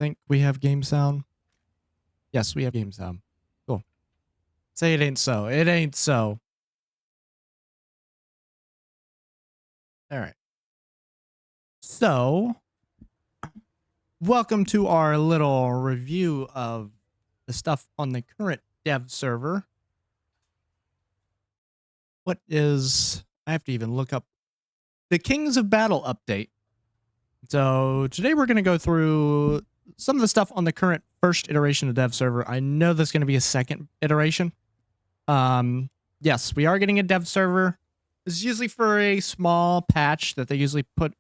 think we have game sound. Yes, we have game sound. Cool. Say it ain't so. It ain't so. All right. So, welcome to our little review of the stuff on the current dev server. What is... I have to even look up the Kings of Battle update. So, today we're going to go through some of the stuff on the current first iteration of dev server. I know there's going to be a second iteration. Yes, we are getting a dev server. This is usually for a small patch that they usually put...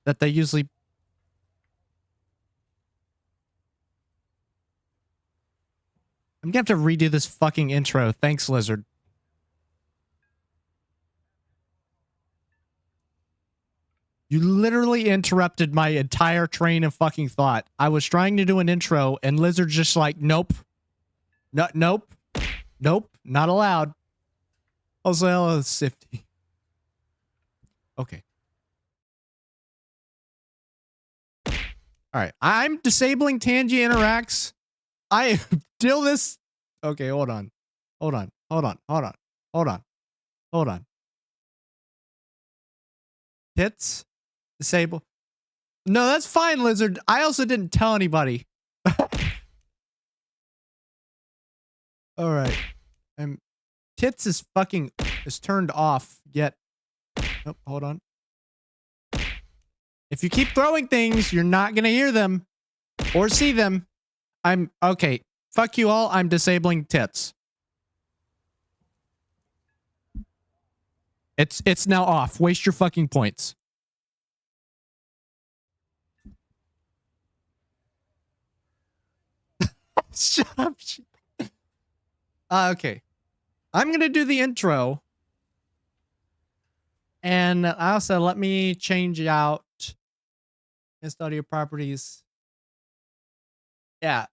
I'm gonna have to redo this fucking intro. Thanks, Lizard. You literally interrupted my entire train of fucking thought. I was trying to do an intro, and Lizard just like, nope. Nope. Nope. Not allowed. Also, hello, Sifty. Okay. Alright. I'm disabling Tangy interacts. I till this... Okay, hold on. Hold on. Hold on. Hold on. Hold on. Hold on. Hits. Disable. No, that's fine, Lizard. I also didn't tell anybody. Alright. Tits is fucking... is turned off, yet... Oh, hold on. If you keep throwing things, you're not gonna hear them. Or see them. Okay. Fuck you all. I'm disabling tits. It's now off. Waste your fucking points. Shut up. Okay. I'm gonna do the intro. And also let me change out his audio properties. Yeah.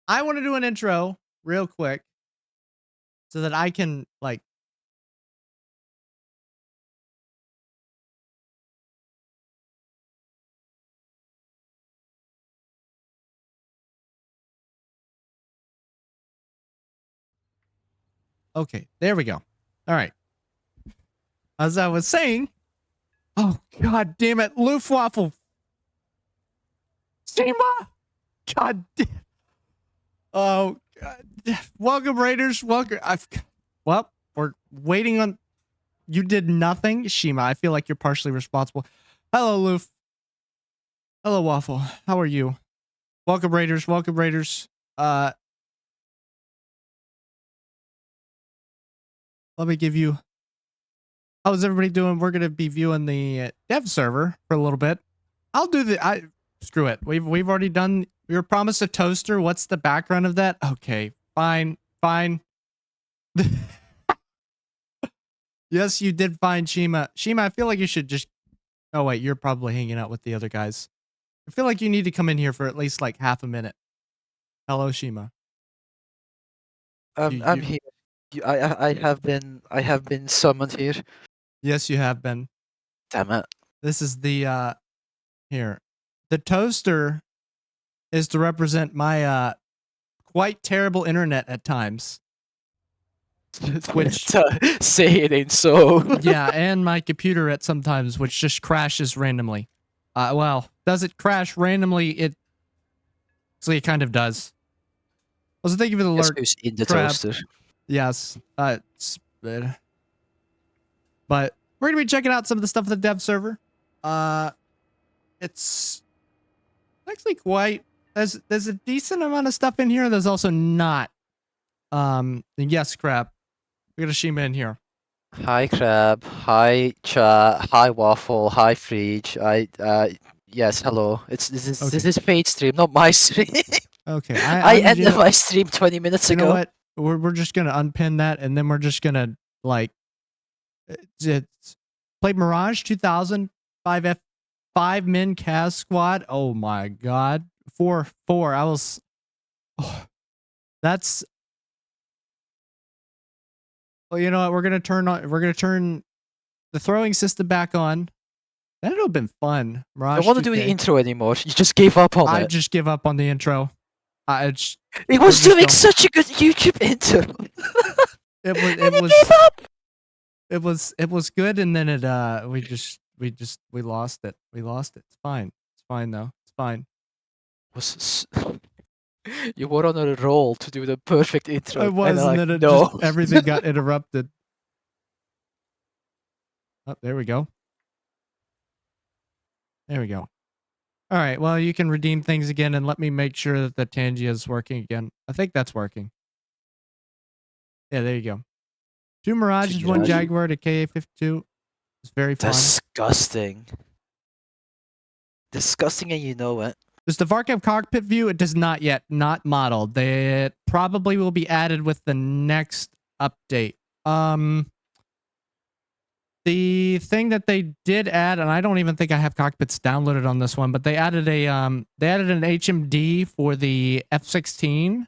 I want to do an intro real quick so that I can like... Okay, there we go. All right. As I was saying... Oh, god damn it. Luftwaffe. Shima! God damn. Oh, god. Welcome, Raiders. Welcome. Well, we're waiting on... You did nothing? Shima, I feel like you're partially responsible. Hello, Luf. Hello, Waffle. How are you? Welcome, Raiders. Welcome, Raiders. Let me give you... How's everybody doing? We're going to be viewing the dev server for a little bit. I'll do the... Screw it. We've already done... We were promised a toaster. What's the background of that? Okay. Fine. Fine. Yes, you did find Shima. Shima, I feel like you should just... Oh, wait. You're probably hanging out with the other guys. I feel like you need to come in here for at least like half a minute. Hello, Shima. I'm here. I have been summoned here. Yes, you have been. Damn it. This is the here. The toaster is to represent my quite terrible internet at times. Which say it ain't so. Yeah, and my computer at sometimes, which just crashes randomly. Well, does it crash randomly? It kind of does. Also, thank you for the alert. Who's in the Crab. toaster? Yes. It's bad. But we're gonna be checking out some of the stuff of the dev server. It's actually quite... There's a decent amount of stuff in here. There's also not. Yes, Crab. We got a Shima in here. Hi, Crab. Hi, Chat. Hi, Waffle. Hi, Freege. Yes, hello. This is paid stream, not my stream. Okay. I ended my stream 20 minutes ago. You know what? We're just gonna unpin that, and then we're just gonna like... It's played Mirage 2000 5 min Kaz squad. Oh my god. 4-4. I was... Oh, that's... Well, you know what? We're gonna turn the throwing system back on. That'd have been fun. I Mirage don't want to do the 2K. intro anymore. You just gave up on I it. just give up on the intro. I just, It we're was just doing going- such a good YouTube intro. it was And it you was gave up. it was good, and then it we lost it. We lost it. It's fine. It's fine though. It's fine. You were on a roll to do the perfect intro. I was, and like, then it no. just everything got interrupted. Oh, there we go. There we go. All right. Well, you can redeem things again, and let me make sure that the Tangia is working again. I think that's working. Yeah, there you go. 2 Mirages, 1 Mirage. Jaguar to KA-52. It's very fun. Disgusting. Disgusting, and you know it. Does the Varkev cockpit view? It does not yet. Not modeled. It probably will be added with the next update. The thing that they did add, and I don't even think I have cockpits downloaded on this one, but they added an HMD for the F-16.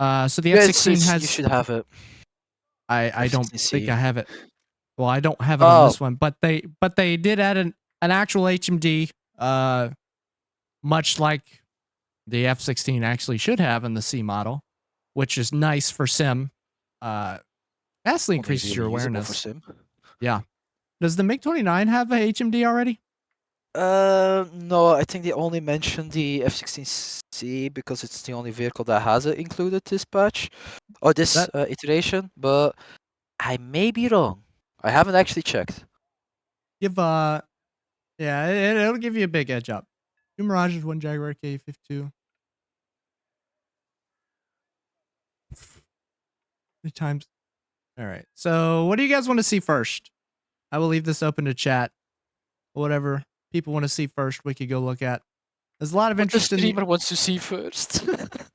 So the F-16 has. You should have it. I don't F-16C. think I have it. Well, I don't have it on this one, but they did add an actual HMD, much like the F-16 actually should have in the C model, which is nice for sim. Vastly increases your awareness. For sim. Yeah. Does the MiG-29 have a HMD already? No, I think they only mentioned the F-16C because it's the only vehicle that has it included this patch or this iteration, but I may be wrong. I haven't actually checked. Yeah, it'll give you a big edge up. 2 Mirages, 1 Jaguar KA-52. 3 times. All right. So, what do you guys want to see first? I will leave this open to chat. Whatever people want to see first, we could go look at. There's a lot of What the interest in. streamer wants to see first.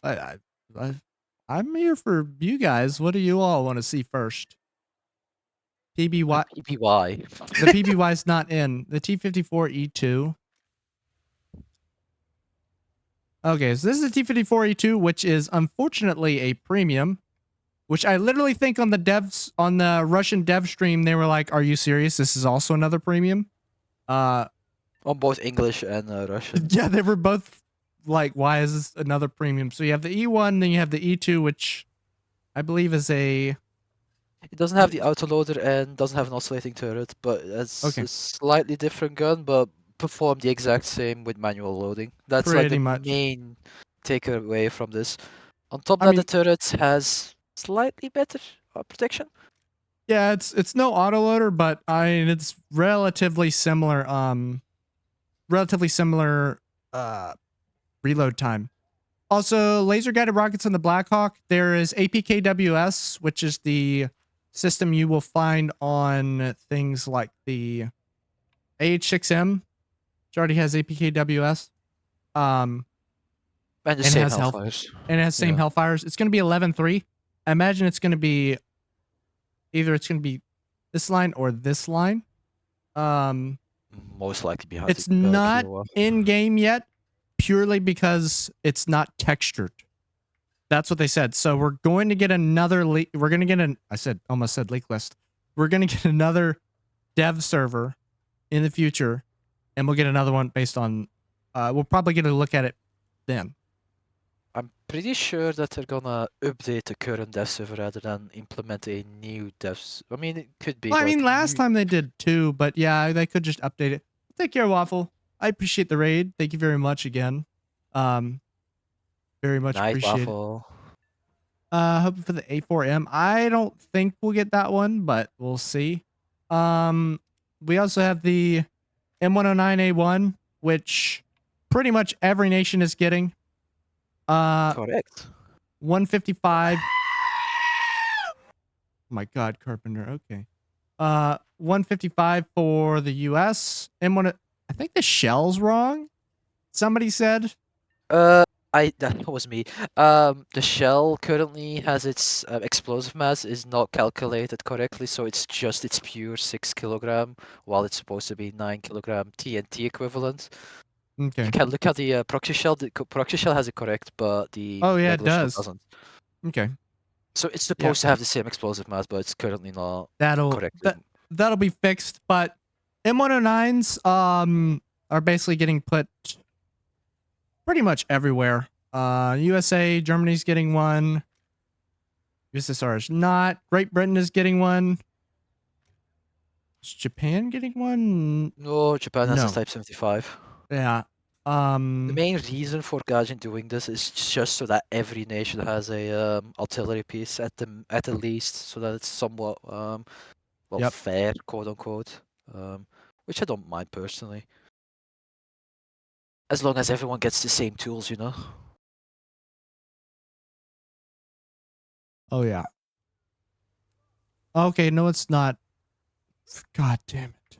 I'm here for you guys. What do you all want to see first? PBY. PBY. The PBY is not in. The T-54E2. Okay, so this is the T-54E2, which is unfortunately a premium, which I literally think on the Russian dev stream, they were like, "Are you serious? This is also another premium?" On both English and Russian. Yeah, they were both like, "Why is this another premium?" So you have the E1, then you have the E2, which I believe is a. It doesn't have the autoloader and doesn't have an oscillating turret, but it's Okay. a slightly different gun, but perform the exact same with manual loading. That's like Pretty the much. main takeaway from this. On top of that, the turret has slightly better protection. Yeah, it's no autoloader, but it's relatively similar. Reload time. Also, laser guided rockets on the Blackhawk. There is APKWS, which is the system you will find on things like the AH-6M, which already has APKWS. And the same Hellfires. And it has same Hellfires. It's going to be 11.3. I imagine it's going to be either it's going to be this line or this line. Most likely behind. It's not in game yet, purely because it's not textured. That's what they said. So we're going to get another leak. We're going to get almost said leak list. We're going to get another dev server in the future, and we'll get another one based on. We'll probably get a look at it then. I'm pretty sure that they're gonna update the current dev server rather than implement a new dev. I mean, it could be. Well, I mean, last time they did too, but yeah, they could just update it. Take care, Waffle. I appreciate the raid. Thank you very much again. Very much appreciate it. Hoping for the A4M. I don't think we'll get that one, but we'll see. We also have the M109A1, which pretty much every nation is getting. Correct. 155. Oh my God, Carpenter. Okay. 155 for the US. M1. I think the shell's wrong. Somebody said. That was me. The shell currently has its explosive mass is not calculated correctly, so it's pure 6 kilogram, while it's supposed to be 9 kilogram TNT equivalent. Okay. You can look at the proxy shell. The proxy shell has it correct, but the it does. doesn't. Okay. So it's supposed to have the same explosive mass, but it's currently not correct. That'll be fixed, but M109s are basically getting put pretty much everywhere. USA, Germany's getting one. USSR is not. Great Britain is getting one. Is Japan getting one? No, Japan has No. a Type 75. Yeah. The main reason for Gajin doing this is just so that every nation has a artillery piece at the least, so that it's somewhat well Yep. fair, quote unquote. Which I don't mind personally, as long as everyone gets the same tools, you know. Oh yeah. Okay, no, it's not. God damn it.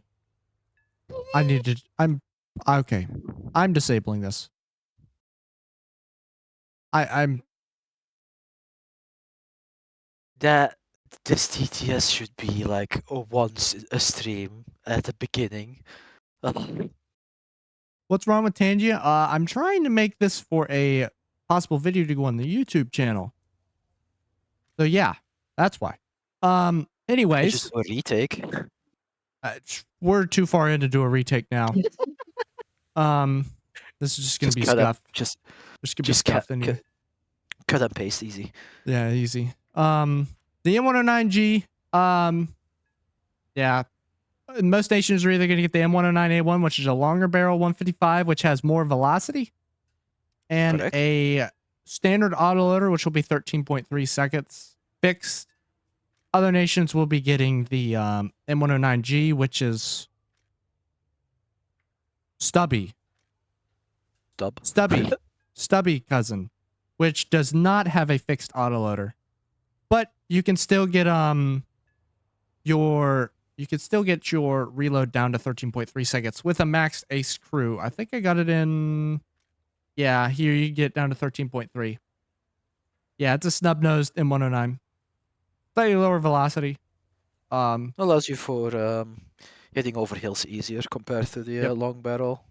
I need to. I'm okay. I'm disabling this. I'm. That this TTS should be like once a stream at the beginning. What's wrong with Tangia? I'm trying to make this for a possible video to go on the YouTube channel. So yeah, that's why. It's Anyways, just a retake. we're too far in to do a retake now. This is just gonna Just be cut and scuffed. just Just gonna be just scuffed in here. cut and paste easy. Yeah, easy. The M109G. Yeah. Most nations are either going to get the M109A1, which is a longer barrel 155, which has more velocity, and Correct. a standard autoloader, which will be 13.3 seconds fixed. Other nations will be getting the M109G, which is stubby, stubby cousin, which does not have a fixed autoloader, but you can still get your reload down to 13.3 seconds with a maxed ace crew. I think I got it in. Yeah, here you get down to 13.3. Yeah, it's a snub-nosed M109. Slightly lower velocity. Allows you for hitting over hills easier compared to the long barrel.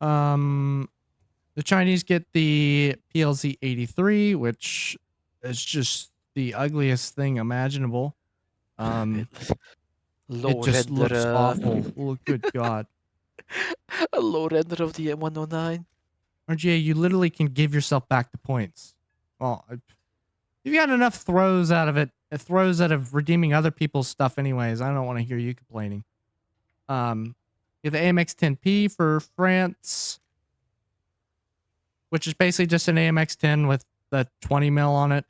The Chinese get the PLZ 83, which is just the ugliest thing imaginable. Low It just render, looks awful. Oh, good God. a low render of the M109. RGA, you literally can give yourself back the points. Well, you've got enough throws out of it. Throws out of redeeming other people's stuff anyways. I don't want to hear you complaining. You have the AMX 10P for France, which is basically just an AMX 10 with the 20 mil on it.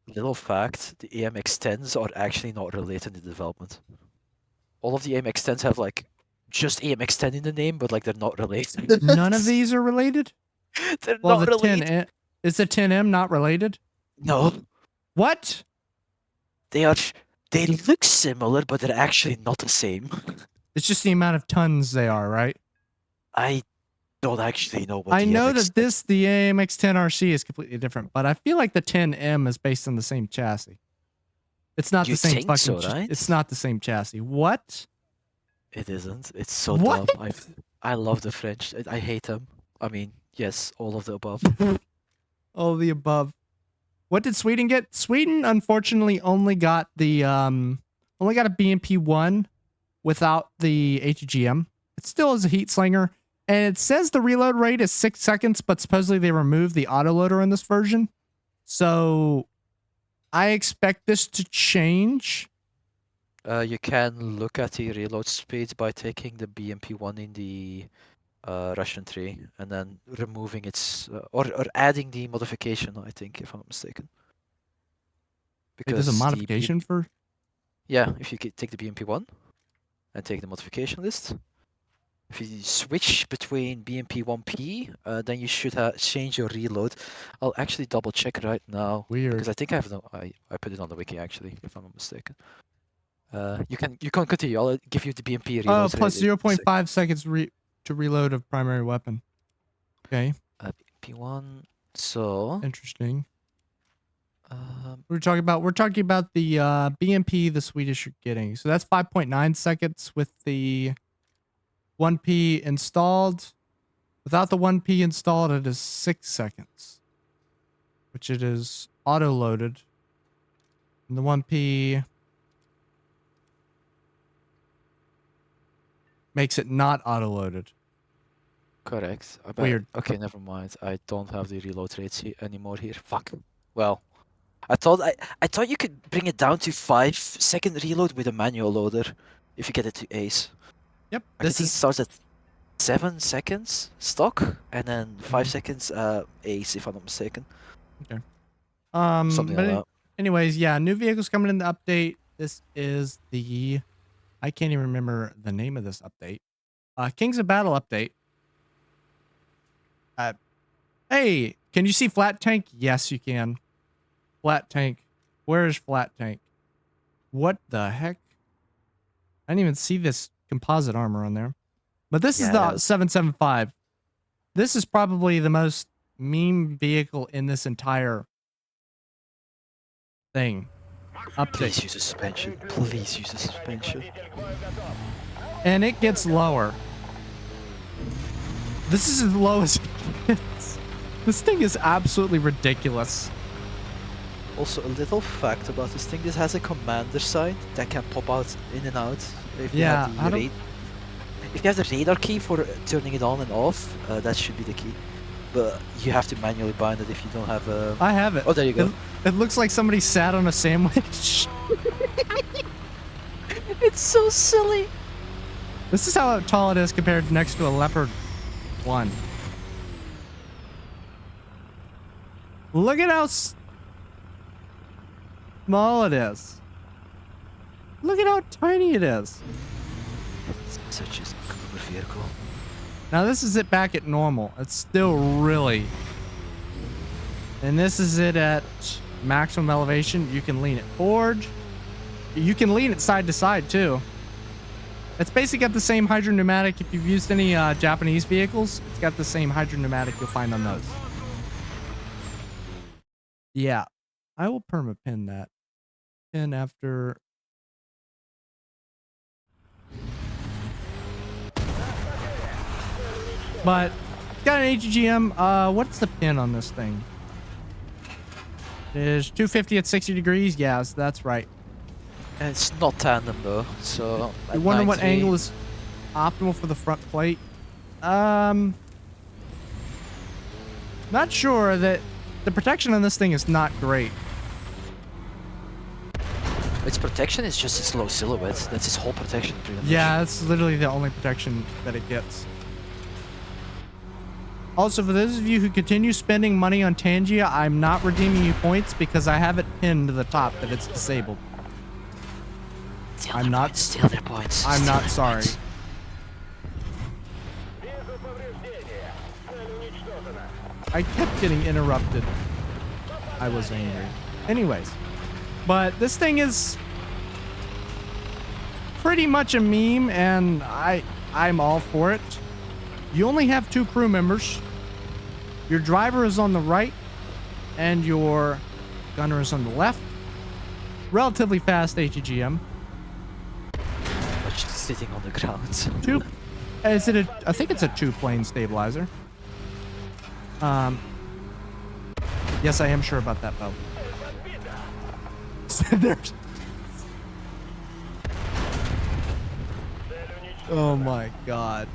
Little fact, the AMX 10s are actually not related to development. All of the AMX 10s have like just AMX 10 in the name, but like they're not related. None of these are related? They're Well, not the related. 10 is the 10M not related? No, What? they look similar, but they're actually not the same. It's just the amount of tons they are, right? I don't actually know what I the know AMX that the AMX 10RC is completely different, but I feel like the 10M is based on the same chassis. It's not You the same think fucking. so, right? It's not the same chassis. What? It isn't. It's so What? dumb. I love the French. I hate them. I mean, yes, all of the above. All of the above. What did Sweden get? Sweden unfortunately only got the only got a BMP 1 without the ATGM. It still is a heat slinger, and it says the reload rate is 6 seconds, but supposedly they removed the autoloader in this version. So I expect this to change. You can look at the reload speeds by taking the BMP1 in the Russian tree and then removing its or adding the modification, I think, if I'm not mistaken. Wait, there's a Because modification for. yeah, if you take the BMP1 and take the modification list, if you switch between BMP1P, then you should change your reload. I'll actually double check right now. Weird. Because I think I have I put it on the wiki actually, if I'm not mistaken. You can continue. I'll give you the BMP reload. Oh, plus 0.5 seconds to reload of primary weapon. Okay. BMP1. So interesting. We're talking about the BMP the Swedish are getting. So that's 5.9 seconds with the 1P installed. Without the 1P installed, it is 6 seconds, which it is auto-loaded. And the 1P makes it not auto-loaded. Correct. Weird. Okay, never mind. I don't have the reload rates anymore here. Fuck. Well, I thought you could bring it down to 5-second reload with a manual loader if you get it to ace. Yep. I This think it is starts at 7 seconds stock and then 5 Mhm. seconds ace if I'm not mistaken. Something but like that. anyways, yeah, new vehicles coming in the update. This is the I can't even remember the name of this update. Kings of Battle update. Hey, can you see Flat Tank? Yes, you can. Flat Tank. Where is Flat Tank? What the heck? I didn't even see this composite armor on there. But this is Yeah, that the was 775. This is probably the most meme vehicle in this entire thing. Update. Please use a suspension. Please use a suspension. And it gets lower. This is as low as it gets. This thing is absolutely ridiculous. Also, a little fact about this thing: this has a commander sign that can pop out in and out. If you Yeah, have I the don't- if you have the radar key for turning it on and off, that should be the key. But you have to manually bind it if you don't have a. I have it. Oh, there you go. It looks like somebody sat on a sandwich. It's so silly. This is how tall it is compared next to a Leopard 1. Look at how small it is. Look at how tiny it is. Such a cool vehicle. Now this is it back at normal. It's still really. And this is it at maximum elevation. You can lean it forward. You can lean it side to side too. It's basically got the same hydropneumatic. If you've used any Japanese vehicles, it's got the same hydropneumatic you'll find on those. Yeah, I will perma-pin that. Pin after. But got an AGGM. What's the pin on this thing? Is 250 at 60 degrees? Yes, that's right. And it's not tandem though, so. I wonder what angle is optimal for the front plate. Not sure. That the protection on this thing is not great. Its protection is just its low silhouette. That's its whole protection, pretty much. Yeah, that's literally the only protection that it gets. Also, for those of you who continue spending money on Tangia, I'm not redeeming you points because I have it pinned to the top that it's disabled. Steal I'm their not- points, steal their points. I'm steal not their sorry. points. I kept getting interrupted. I was angry. Anyways, but this thing is pretty much a meme, and I'm all for it. You only have 2 crew members. Your driver is on the right, and your gunner is on the left. Relatively fast ATGM. But just sitting on the ground. Two. Is it a? I think it's a 2-plane stabilizer. Yes, I am sure about that, Bo. There's. Oh my god.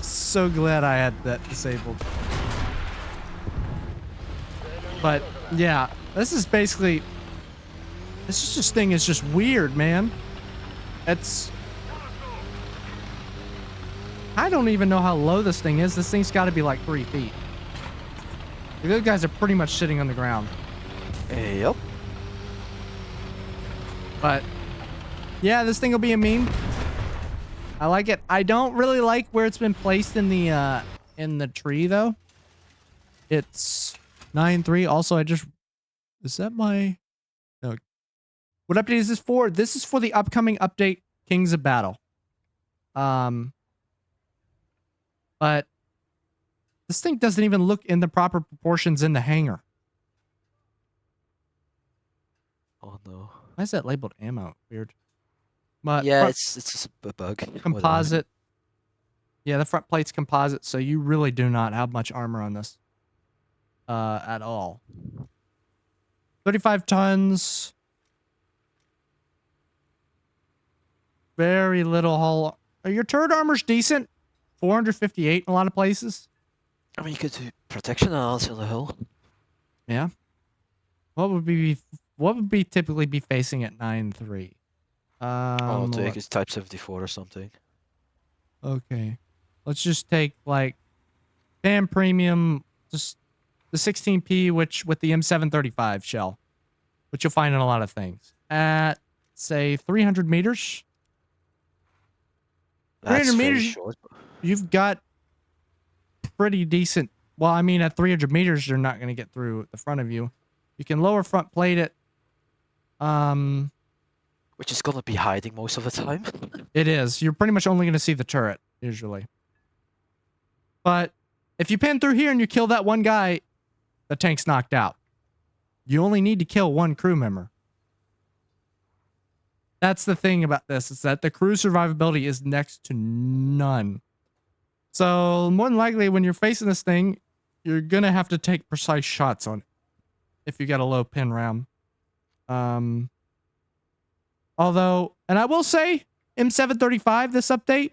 So glad I had that disabled. But yeah, this is basically. This thing is just weird, man. It's. I don't even know how low this thing is. This thing's got to be like 3 feet. The good guys are pretty much sitting on the ground. Yep. But yeah, this thing will be a meme. I like it. I don't really like where it's been placed in the tree though. It's 9.3. Also, is that my no? What update is this for? This is for the upcoming update, Kings of Battle. But this thing doesn't even look in the proper proportions in the hangar. Oh no. Why is that labeled ammo? Weird. But Yeah, front it's just a bug. Whatever. composite. Yeah, the front plate's composite, so you really do not have much armor on this. At all. 35 tons. Very little hull your turret armor's decent. 458 in a lot of places. I mean, you could do protection analysis on the hill. Yeah. What would be typically be facing at 9-3? Oh, take What- is type 74 or something. okay. Let's just take like damn premium, just the 16p, which with the M735 shell, which you'll find in a lot of things at say 300 meters. That's 300 very meters. short. You've got pretty decent. Well, I mean, at 300 meters, you're not going to get through the front of you. You can lower front plate it. Which is gonna be hiding most of the time. It is. You're pretty much only going to see the turret usually. But if you pin through here and you kill that one guy, the tank's knocked out. You only need to kill one crew member. That's the thing about this, is that the crew survivability is next to none. So more than likely when you're facing this thing, you're going to have to take precise shots on it if you got a low pin round. Although, and I will say, M735, this update,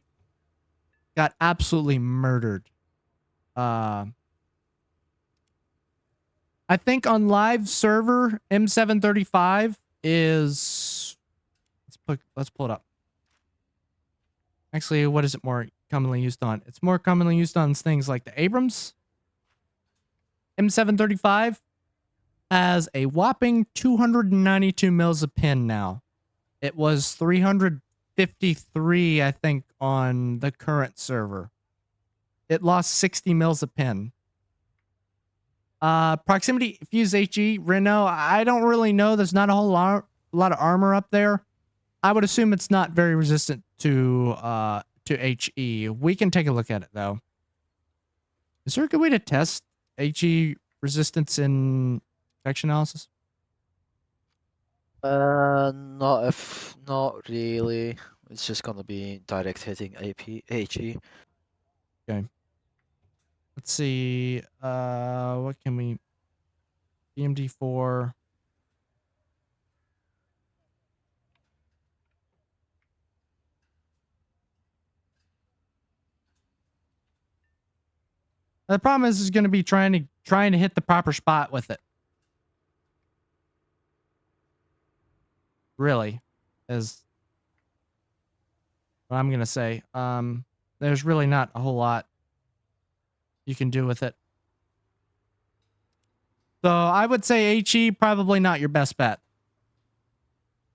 got absolutely murdered. I think on live server, M735 is... Let's pull it up. Actually, what is it more commonly used on? It's more commonly used on things like the Abrams. M735 has a whopping 292 mils a pin now. It was 353, I think, on the current server. It lost 60 mils a pin. Proximity Fuse HE, Renault, I don't really know. There's not a whole lot of armor up there. I would assume it's not very resistant to HE. We can take a look at it, though. Is there a good way to test HE resistance in protection analysis? Not really. It's just gonna be direct hitting HE. Okay. Let's see. What can we... BMD4. The problem is going to be trying to hit the proper spot with it. Really, is what I'm going to say. There's really not a whole lot you can do with it. So I would say HE probably not your best bet.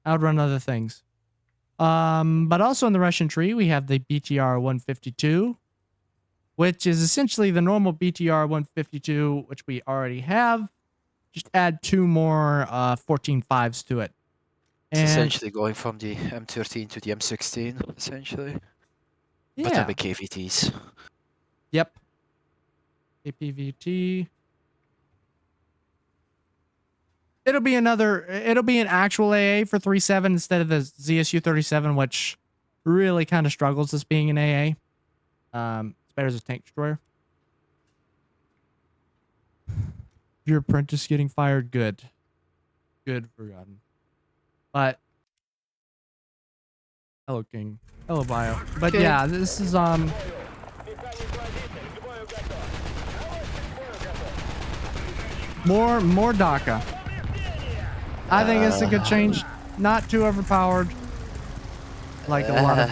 I would run other things. But also in the Russian tree, we have the BTR 152, which is essentially the normal BTR 152, which we already have. Just add 2 more 14.5s to it. It's And essentially going from the M13 to the M16, essentially. But yeah, then with KVTs. yep. APVT. It'll be an actual AA for 3.7 instead of the ZSU 37, which really kind of struggles as being an AA. It's better as a tank destroyer. Your apprentice getting fired, good. Good, forgotten. But hello, King. Hello, Bio. But Okay. yeah, this is more DACA. I think it's a good change. Not too overpowered. Like a lot of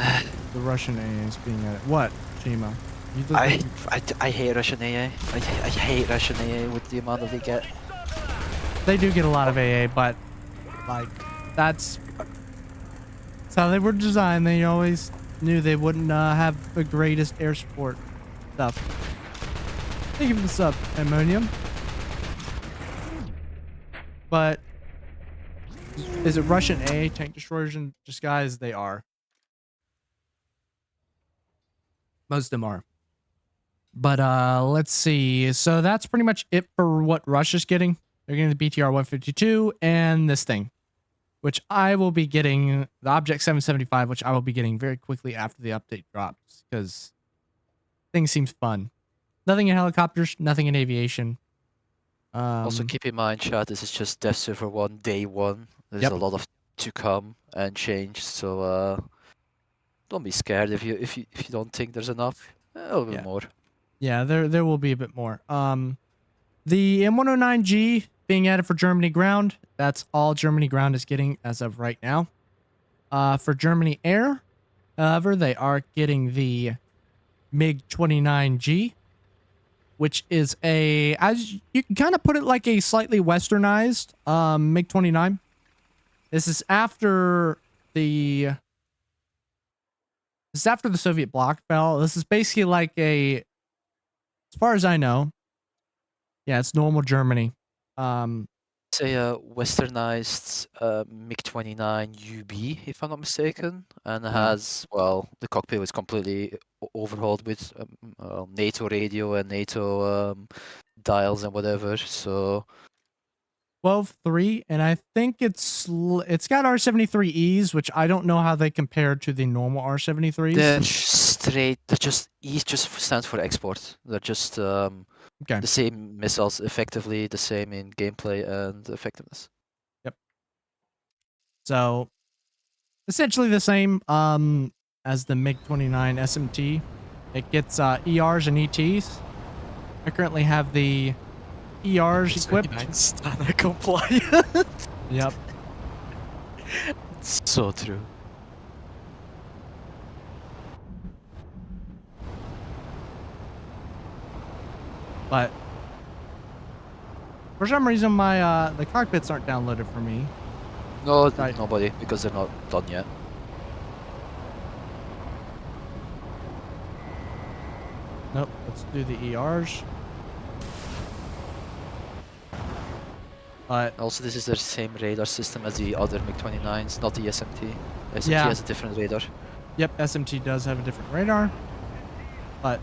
the Russian AAs being at it. What, Shima? You look I like hate Russian AA. I hate Russian AA with the amount that they get. they do get a lot of AA, but like that's how they were designed. They always knew they wouldn't have the greatest air support stuff. Thank you for the sub, Ammonium. But is it Russian AA tank destroyers in disguise? They are. Most of them are. But let's see. So that's pretty much it for what Russia's getting. They're getting the BTR 152 and this thing, which I will be getting, the Object 775, which I will be getting very quickly after the update drops, because thing seems fun. Nothing in helicopters, nothing in aviation. Also keep in mind, chat, this is just Dev Server 1, day 1. There's Yep. a lot of to come and change, so don't be scared if you don't think there's enough. A little bit Yeah. more. Yeah, there will be a bit more. The M109G being added for Germany ground. That's all Germany ground is getting as of right now. For Germany air, however, they are getting the MiG-29G, which is as you can kind of put it like a slightly westernized MiG-29. This is after the Soviet bloc fell. This is basically like as far as I know, yeah, it's normal Germany. It's a westernized MiG-29 UB, if I'm not mistaken, and it Yeah. has, well, the cockpit was completely overhauled with NATO radio and NATO dials and whatever. So 12.3, and I think it's got R73Es, which I don't know how they compare to the normal R73s. they're straight. They're just E just stands for export. They're just Okay. the same missiles, effectively the same in gameplay and effectiveness. Yep. So essentially the same as the MiG-29 SMT. It gets ERs and ETs. I currently have the ERs equipped. Standard compliant. Yep. So true. But for some reason my the cockpits aren't downloaded for me. No, Right. nobody, because they're not done yet. Nope. Let's do the ERs. But Also, this is the same radar system as the other MiG-29s, not the SMT. SMT Yeah. has a different radar. yep, SMT does have a different radar. But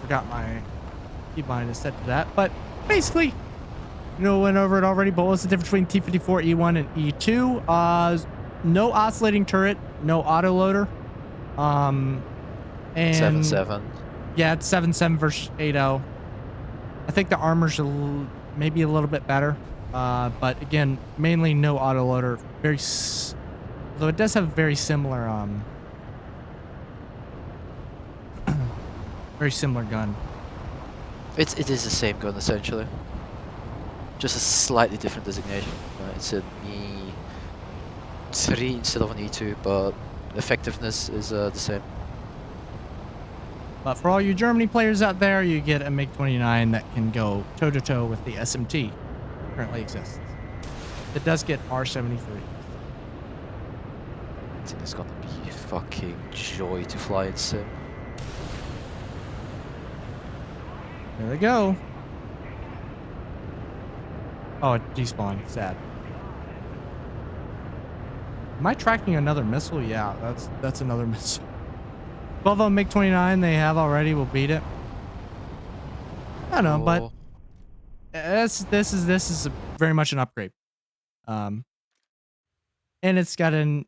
forgot my keybind is set to that. But basically, went over it already. But what's the difference between T-54 E1 and E2? No oscillating turret, no autoloader. And 7.7. yeah, it's 7.7 versus 8.0. I think the armor's maybe a little bit better. But again, mainly no autoloader. Though it does have very similar very similar gun. It is the same gun, essentially. Just a slightly different designation. It's an E3 instead of an E2, but effectiveness is the same. But for all you Germany players out there, you get a MiG-29 that can go toe-to-toe with the SMT currently exists. It does get R73. I think it's gonna be fucking joy to fly in sim. There they go. Oh, it despawned. Sad. Am I tracking another missile? Yeah, that's another missile. 12 on MiG-29 they have already will beat it. I don't know, but Oh, this is very much an upgrade. And it's got an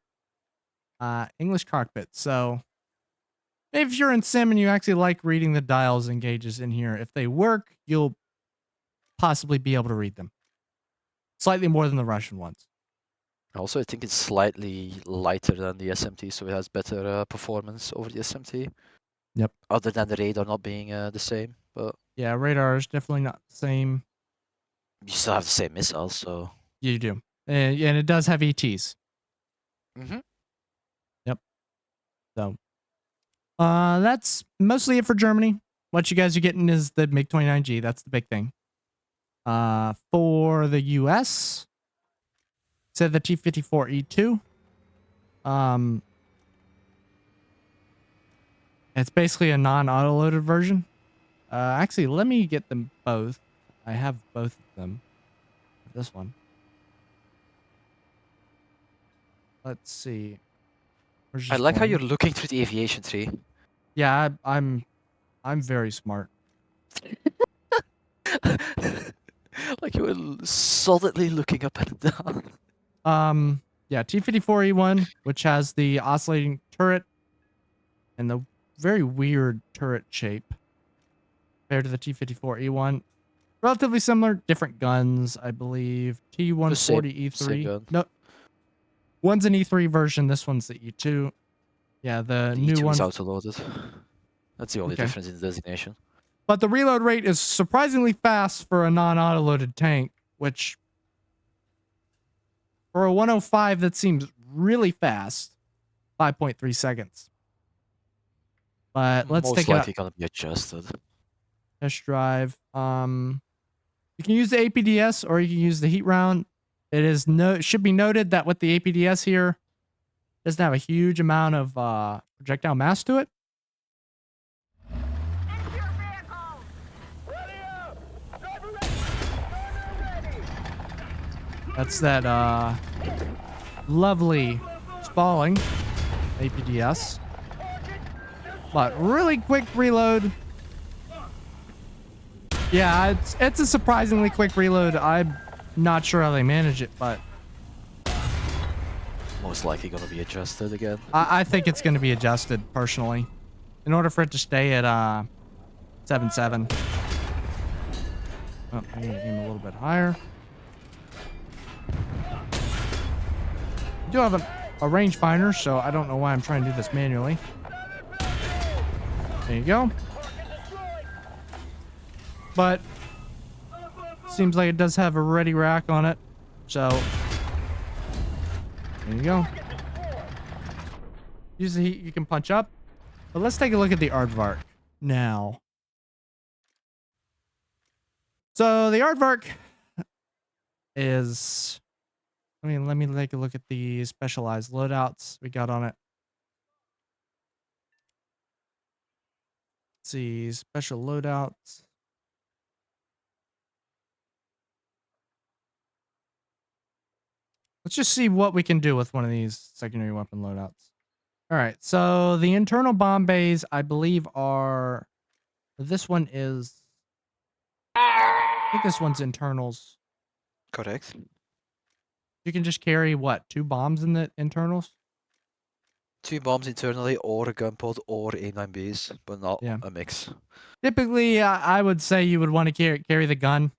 English cockpit, so if you're in sim and you actually like reading the dials and gauges in here, if they work, you'll possibly be able to read them. Slightly more than the Russian ones. also, I think it's slightly lighter than the SMT, so it has better performance over the SMT. Yep. Other than the radar not being the same, but Yeah, radar is definitely not the same. you still have the same missiles, so. You do. And it does have ETs. Mm-hmm. Yep. So, that's mostly it for Germany. What you guys are getting is the MiG-29G. That's the big thing. For the US, said the T-54E2. It's basically a non-autoloaded version. Actually, let me get them both. I have both of them. This one. Let's see. Where's I just like how one? you're looking through the aviation tree. Yeah, I'm very smart. Like you were solidly looking up and down. Yeah, T-54E1, which has the oscillating turret and the very weird turret shape compared to the T-54E1. Relatively similar, different guns, I believe. Same T-140E3. gun. No. One's an E3 version. This one's the E2. Yeah, the The new E2 one. is auto-loaded. That's the only Okay. difference in the designation. But the reload rate is surprisingly fast for a non-auto-loaded tank, which for a 105 that seems really fast. 5.3 seconds. But let's Most take it out. likely gonna be adjusted. Test drive. You can use the APDS or you can use the heat round. It should be noted that with the APDS here, doesn't have a huge amount of projectile mass to it. That's that lovely spalling APDS. But really quick reload. Yeah, it's a surprisingly quick reload. I'm not sure how they manage it, but Most likely gonna be adjusted again. I think it's going to be adjusted personally in order for it to stay at 7.7. Oh, I'm going to aim a little bit higher. I do have a rangefinder, so I don't know why I'm trying to do this manually. There you go. But seems like it does have a ready rack on it, so there you go. Use the heat, you can punch up. But let's take a look at the Aardvark now. So the Aardvark is, let me take a look at the specialized loadouts we got on it. Let's see, special loadouts. Let's just see what we can do with one of these secondary weapon loadouts. All right, so the internal bomb bays, I believe, are... This one is... I think this one's internals. Correct. You can just carry, what, 2 bombs in the internals? 2 bombs internally, or a gun pod, or A9Bs, but not Yeah. a mix. Typically, I would say you would want to carry the gun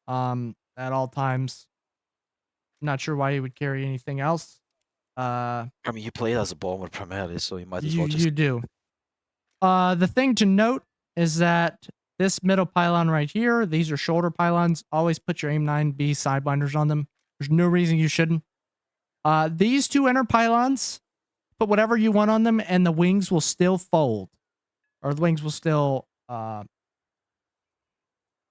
at all times. Not sure why you would carry anything else. I mean, you play it as a bomber primarily, so you might as well just... You do. The thing to note is that this middle pylon right here, these are shoulder pylons. Always put your AIM-9B sidewinders on them. There's no reason you shouldn't. These 2 inner pylons, put whatever you want on them, and the wings will still fold. Or the wings will still, I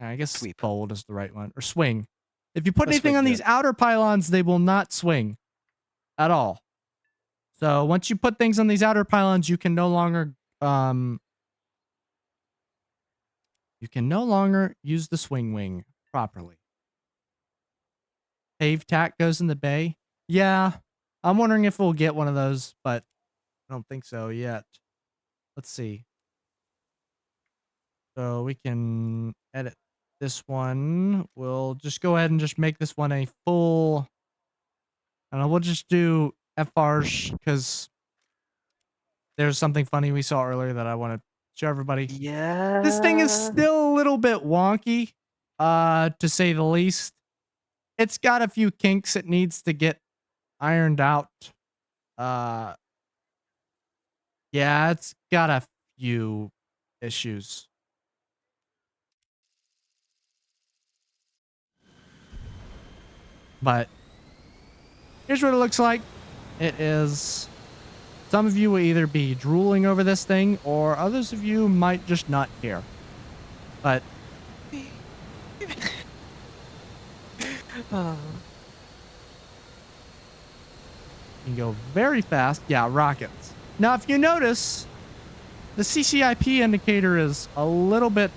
guess Sweep. fold is the right one. Or swing. If you put A anything swing, on yeah. these outer pylons, they will not swing at all. So once you put things on these outer pylons, you can no longer use the swing wing properly. Pave tack goes in the bay. Yeah, I'm wondering if we'll get one of those, but I don't think so yet. Let's see. So we can edit this one. We'll just go ahead and just make this one a full... And we'll just do FRs because there's something funny we saw earlier that I want to show everybody. Yeah. This thing is still a little bit wonky, to say the least. It's got a few kinks it needs to get ironed out. Yeah, it's got a few issues. But here's what it looks like. It is... Some of you will either be drooling over this thing, or others of you might just not care. But you can go very fast. Yeah, rockets. Now, if you notice, the CCIP indicator is a little bit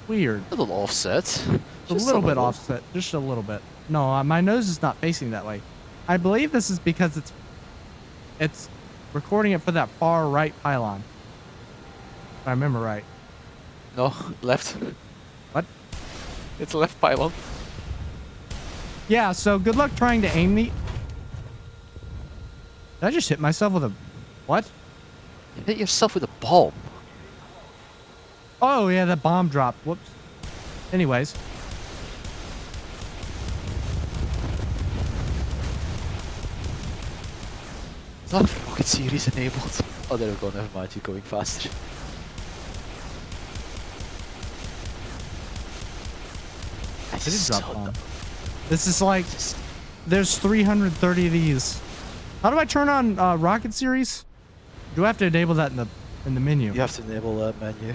weird. A little offset. A little bit offset. Just a little bit. No, my nose is not facing that way. I believe this is because it's recording it for that far right pylon. If I remember right. No, left. What? It's left pylon. Yeah, so good luck trying to aim the... Did I just hit myself with a... What? You hit yourself with a bomb. Oh, yeah, that bomb dropped. Whoops. Anyways. Not rocket series enabled. Oh, there we go. Never mind. You're going faster. This is drop bomb. This is like, there's 330 of these. How do I turn on rocket series? Do I have to enable that in the menu? You have to enable that menu.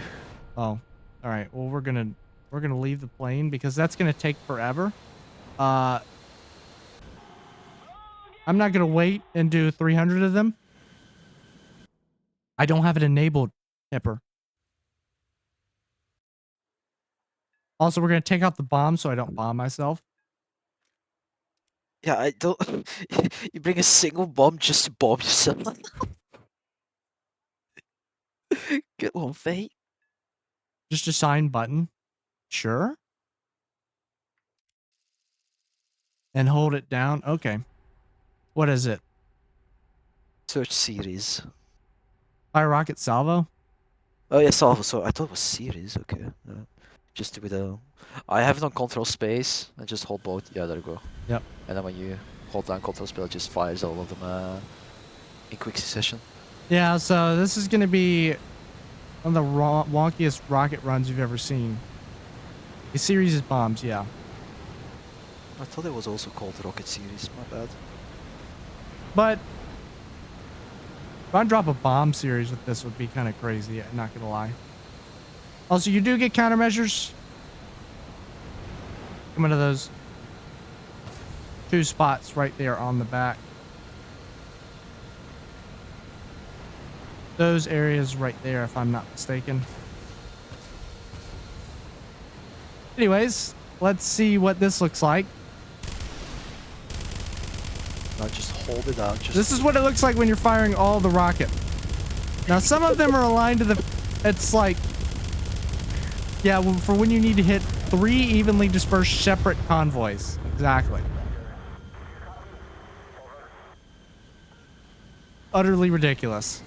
Oh, all right. Well, we're gonna leave the plane because that's gonna take forever. I'm not gonna wait and do 300 of them. I don't have it enabled, Hipper. Also, we're gonna take out the bomb so I don't bomb myself. Yeah, I don't. You bring a single bomb just to bomb yourself. Good one, Fate. Just assign button. Sure. And hold it down. Okay. What is it? Search series. Fire rocket salvo? Oh yeah, salvo. So I thought it was series. Okay. Just with a. I have it on control space and just hold both. Yeah, there you go. Yep. And then when you hold down control space, it just fires all of them in quick succession. Yeah, so this is going to be one of the wonkiest rocket runs you've ever seen. A series of bombs, yeah. I thought it was also called rocket series. My bad. But if I drop a bomb series with this would be kind of crazy, I'm not going to lie. Also, you do get countermeasures. Come into those 2 spots right there on the back. Those areas right there, if I'm not mistaken. Anyways, let's see what this looks like. No, just hold it out. This is what it looks like when you're firing all the rocket. Now, some of them are aligned to the... It's like... Yeah, for when you need to hit 3 evenly dispersed separate convoys. Exactly. Utterly ridiculous.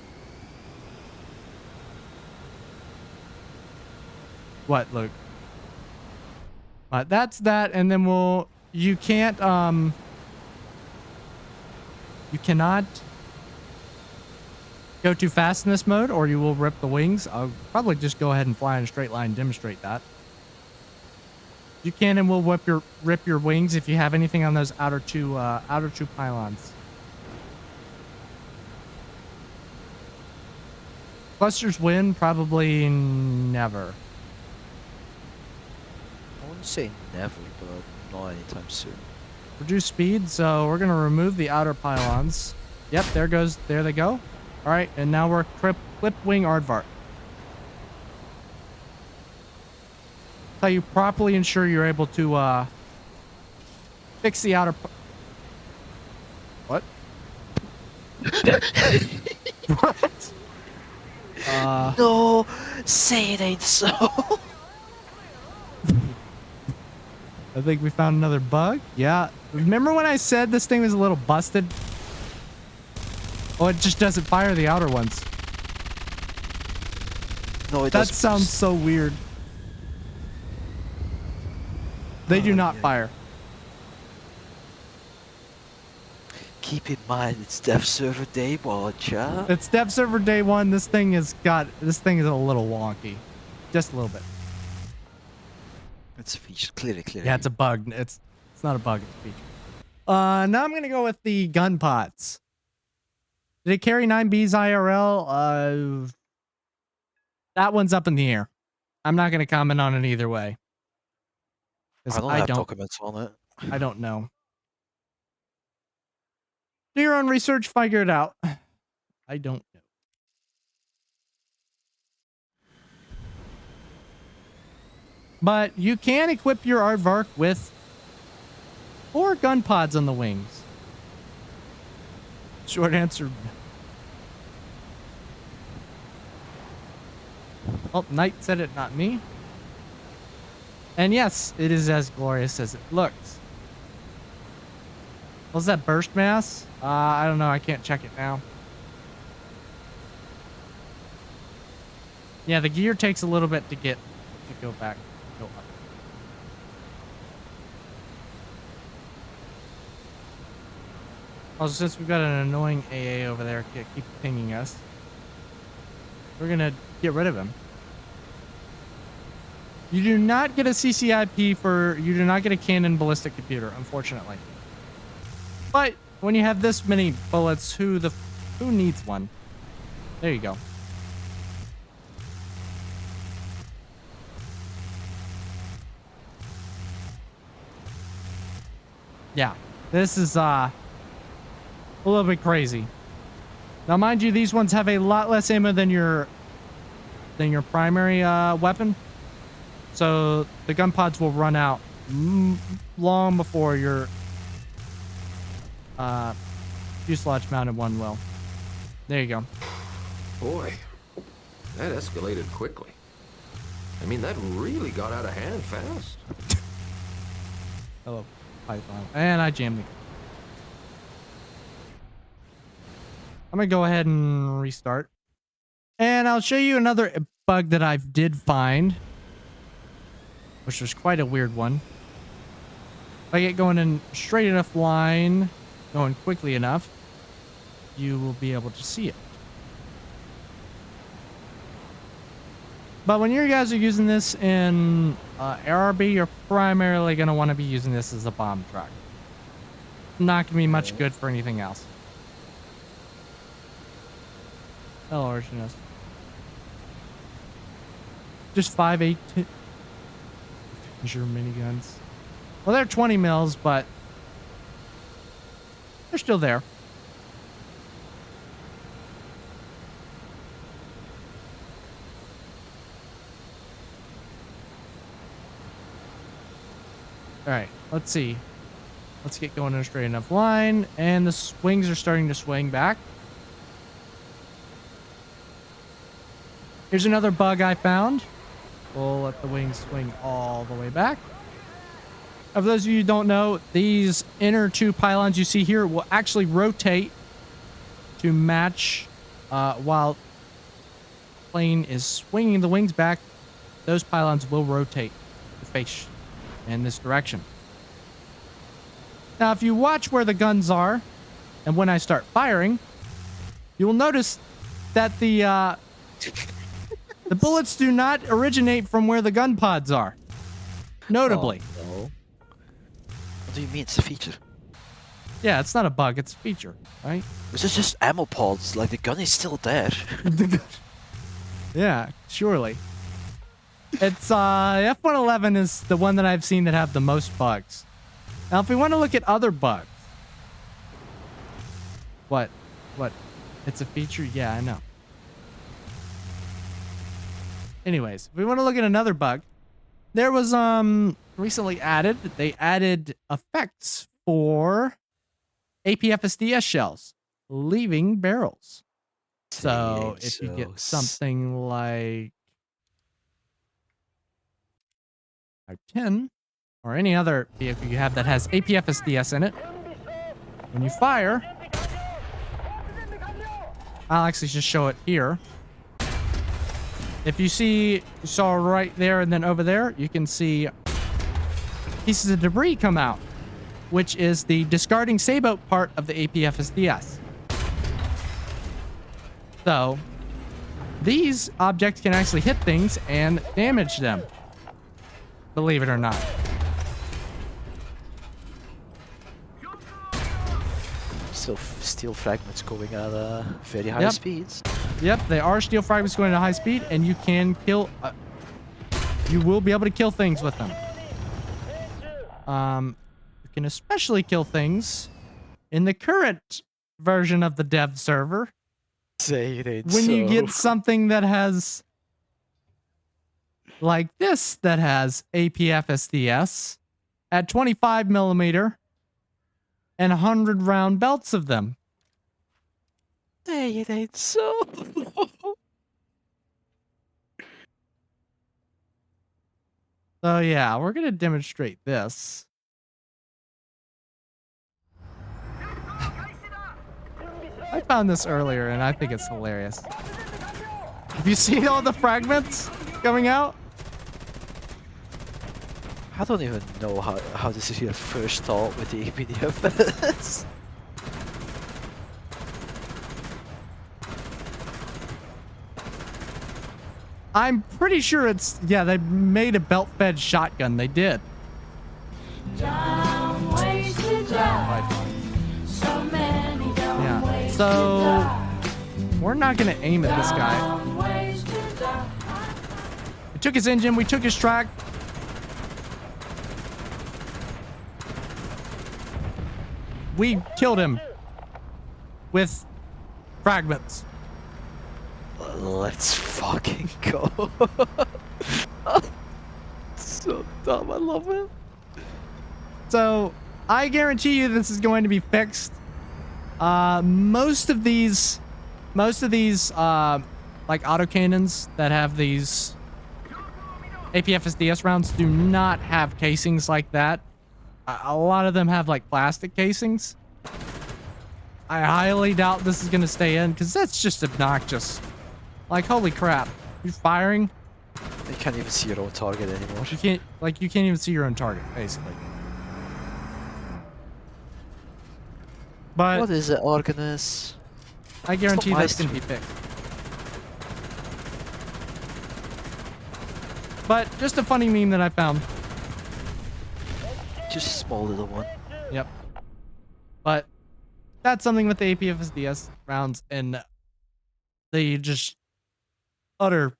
What, Luke? That's that, and then we'll... You can't, You cannot go too fast in this mode, or you will rip the wings. I'll probably just go ahead and fly in a straight line and demonstrate that. You can and will rip your wings if you have anything on those outer two pylons. Clusters win? Probably never. I wouldn't say never, but not anytime soon. Reduce speed, so we're gonna remove the outer pylons. Yep, there they go. All right, and now we're clip wing aardvark. How you properly ensure you're able to fix the outer. What? What? No, say it ain't so. I think we found another bug. Yeah. Remember when I said this thing was a little busted? Oh, it just doesn't fire the outer ones. No, it That does. sounds so weird. They do not fire. Keep in mind, it's Dev Server Day 1, yeah? It's Dev Server Day 1. This thing is a little wonky. Just a little bit. It's a feature, clearly. Yeah, it's a bug. It's not a bug, it's a feature. Now I'm gonna go with the gun pots. Did it carry 9Bs IRL? That one's up in the air. I'm not gonna comment on it either way. I don't have documents on it. I don't know. Do your own research, figure it out. I don't know. But you can equip your aardvark with 4 gun pods on the wings. Short answer. Oh, Knight said it, not me. And yes, it is as glorious as it looks. Was that burst mass? I don't know. I can't check it now. Yeah, the gear takes a little bit to go back. Go up. Also, since we've got an annoying AA over there keep pinging us, we're gonna get rid of him. You do not get a CCIP you do not get a cannon ballistic computer, unfortunately. But when you have this many bullets, who needs one? There you go. Yeah, this is a little bit crazy. Now, mind you, these ones have a lot less ammo than your primary weapon. So the gun pods will run out long before your fuselage mounted one will. There you go. Boy, that escalated quickly. I mean, that really got out of hand fast. Hello, Python. And I jammed it. I'm going to go ahead and restart. And I'll show you another bug that I did find, which was quite a weird one. If I get going in straight enough line, going quickly enough, you will be able to see it. But when you guys are using this in ARB, you're primarily going to want to be using this as a bomb truck. Not going to be much good for anything else. Hello, Archinus. Just 5.8 Fisher miniguns. Well, they're 20 mils, but they're still there. All right, let's see. Let's get going in a straight enough line, and the wings are starting to swing back. Here's another bug I found. We'll let the wings swing all the way back. For those of you who don't know, these inner two pylons you see here will actually rotate to match while the plane is swinging the wings back. Those pylons will rotate to face in this direction. Now, if you watch where the guns are and when I start firing, you will notice that the bullets do not originate from where the gun pods are. Notably. Oh, no. What do you mean it's a feature? Yeah, it's not a bug, it's a feature, right? This is just ammo pods, like the gun is still there. Yeah, surely. It's F-111 is the one that I've seen that have the most bugs. Now, if we want to look at other bugs. What? It's a feature? Yeah, I know. Anyways, if we want to look at another bug, there was recently added, they added effects for APFSDS shells leaving barrels. So if you get something like Type 10 or any other vehicle you have that has APFSDS in it, when you fire, I'll actually just show it here. If you saw right there and then over there, you can see pieces of debris come out, which is the discarding sailboat part of the APFSDS. So these objects can actually hit things and damage them, believe it or not. Still steel fragments going at very high speeds. Yep, they are steel fragments going at high speed, and you can kill. You will be able to kill things with them. You can especially kill things in the current version of the dev server. When you get something that has, like this, that has APFSDS at 25 millimeter and 100 round belts of them. Say it ain't so. So yeah, we're gonna demonstrate this. I found this earlier and I think it's hilarious. Have you seen all the fragments coming out? I don't even know how this is your first thought with the APDFS. I'm pretty sure it's, yeah, they made a belt-fed shotgun. They did. Dumb ways to die. So many dumb Yeah. ways to So die. we're not gonna aim at this guy. Dumb ways to die. We took his engine. We took his track. We killed him with fragments. Let's fucking go. So dumb, I love it. So I guarantee you this is going to be fixed. Most of these like autocannons that have these APFSDS rounds do not have casings like that. A lot of them have like plastic casings. I highly doubt this is gonna stay in because that's just obnoxious. Like, holy crap. You're firing, You can't even see your own target anymore. you can't even see your own target, basically. But What is it, Organist? I guarantee my that's gonna be fixed. But just a funny meme that I found. Just a small little one. Yep. But that's something with the APFSDS rounds and the just utter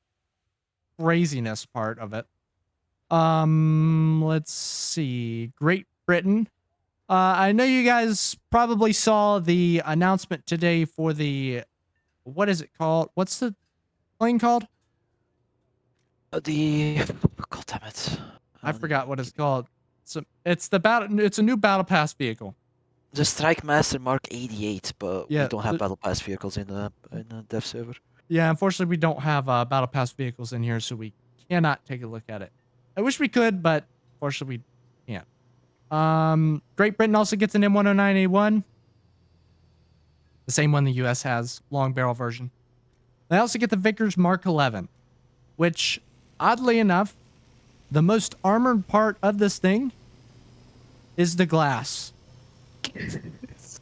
craziness part of it. Let's see. Great Britain. I know you guys probably saw the announcement today for the, what is it called? What's the plane called? God damn it. I forgot what it's called. It's a new battle pass vehicle. The Strike Master Mark 88, but Yeah, we don't have the- battle pass vehicles in the dev server. Yeah, unfortunately we don't have battle pass vehicles in here, so we cannot take a look at it. I wish we could, but unfortunately we can't. Great Britain also gets an M109A1. The same one the US has, long barrel version. They also get the Vickers Mark 11, which, oddly enough, the most armored part of this thing is the glass.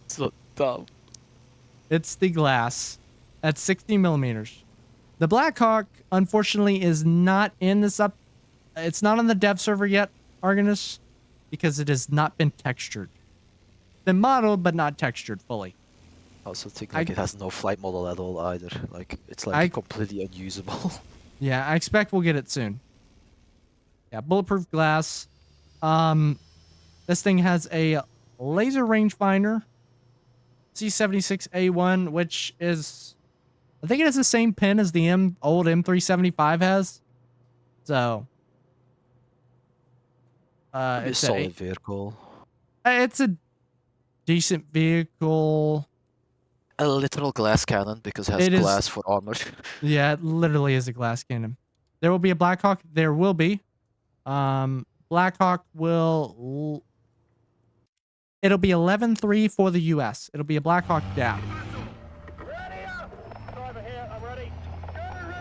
So dumb. It's the glass at 60 millimeters. The Blackhawk, unfortunately, is not in this up. It's not on the dev server yet, Argonus, because it has not been textured. Been modeled, but not textured fully. I also think I- like it has no flight model at all either. Like it's like I- completely unusable. Yeah, I expect we'll get it soon. Yeah, bulletproof glass. This thing has a laser rangefinder, C76A1, which is, I think it has the same pin as the old M375 has. So, Pretty it's solid vehicle. it's a decent vehicle. A literal glass cannon because it has It is- glass for armor. Yeah, it literally is a glass cannon. There will be a Blackhawk. There will be. Blackhawk will. It'll be 11.3 for the US. It'll be a Blackhawk DAP.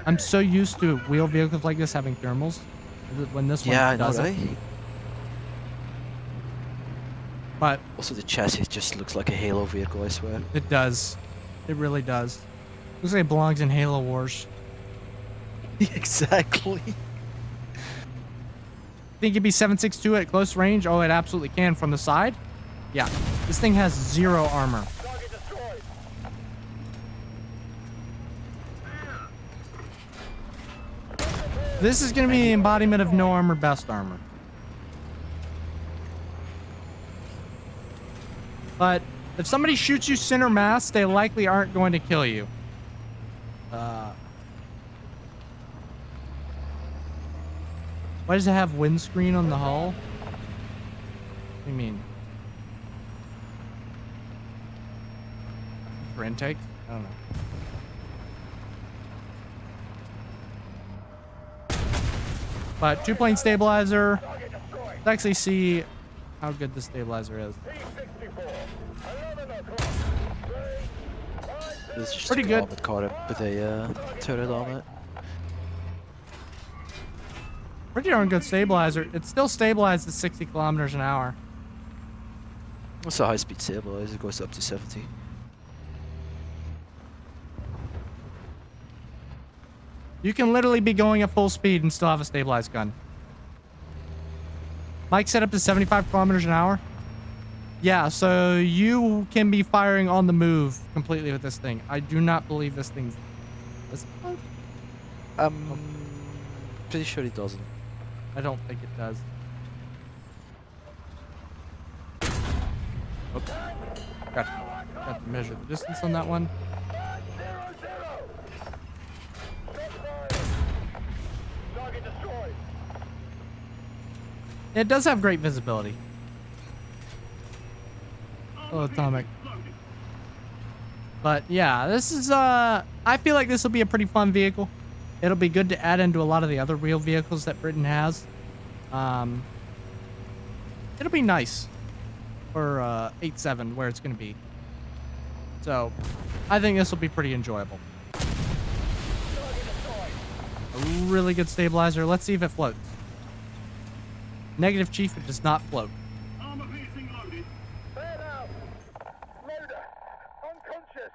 I'm so used to wheel vehicles like this having thermals. When this Yeah, I one know, doesn't. right? But Also, the chassis just looks like a Halo vehicle, I swear. it does. It really does. Looks like it belongs in Halo Wars. Exactly. Think it'd be 7.62 at close range? Oh, it absolutely can from the side. Yeah. This thing has 0 armor. This is going to be the embodiment of no armor, best armor. But if somebody shoots you center mass, they likely aren't going to kill you. Why does it have windscreen on the hull? What do you mean? For intake? I don't know. But 2-plane stabilizer. Let's actually see how good the stabilizer is. This is just Pretty a good. armored car with a turret on it. Pretty darn good stabilizer. It's still stabilized at 60 kilometers an hour. It's a high-speed stabilizer. It goes up to 70. You can literally be going at full speed and still have a stabilized gun. Mike set up to 75 kilometers an hour. Yeah, so you can be firing on the move completely with this thing. I do not believe this thing's... Does it float? Pretty sure it doesn't. I don't think it does. Oops. Got to measure the distance on that one. It does have great visibility. Oh, atomic. But yeah, this is I feel like this will be a pretty fun vehicle. It'll be good to add into a lot of the other real vehicles that Britain has. It'll be nice for 8.7 where it's going to be. So, I think this will be pretty enjoyable. A really good stabilizer. Let's see if it floats. Negative, Chief, it does not float. Armor piercing loaded. Fair now. Loader. Unconscious.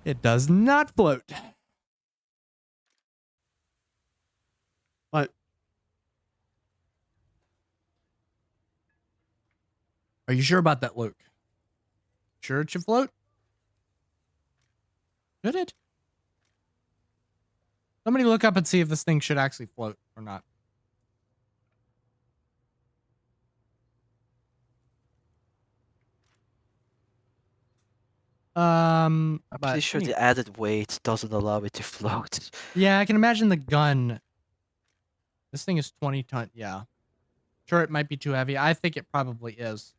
It does not float. But are you sure about that, Luke? Sure it should float? Should it? Somebody look up and see if this thing should actually float or not. I'm pretty But sure anyway. the added weight doesn't allow it to float. Yeah, I can imagine the gun. This thing is 20 ton. Yeah. Sure, it might be too heavy. I think it probably is.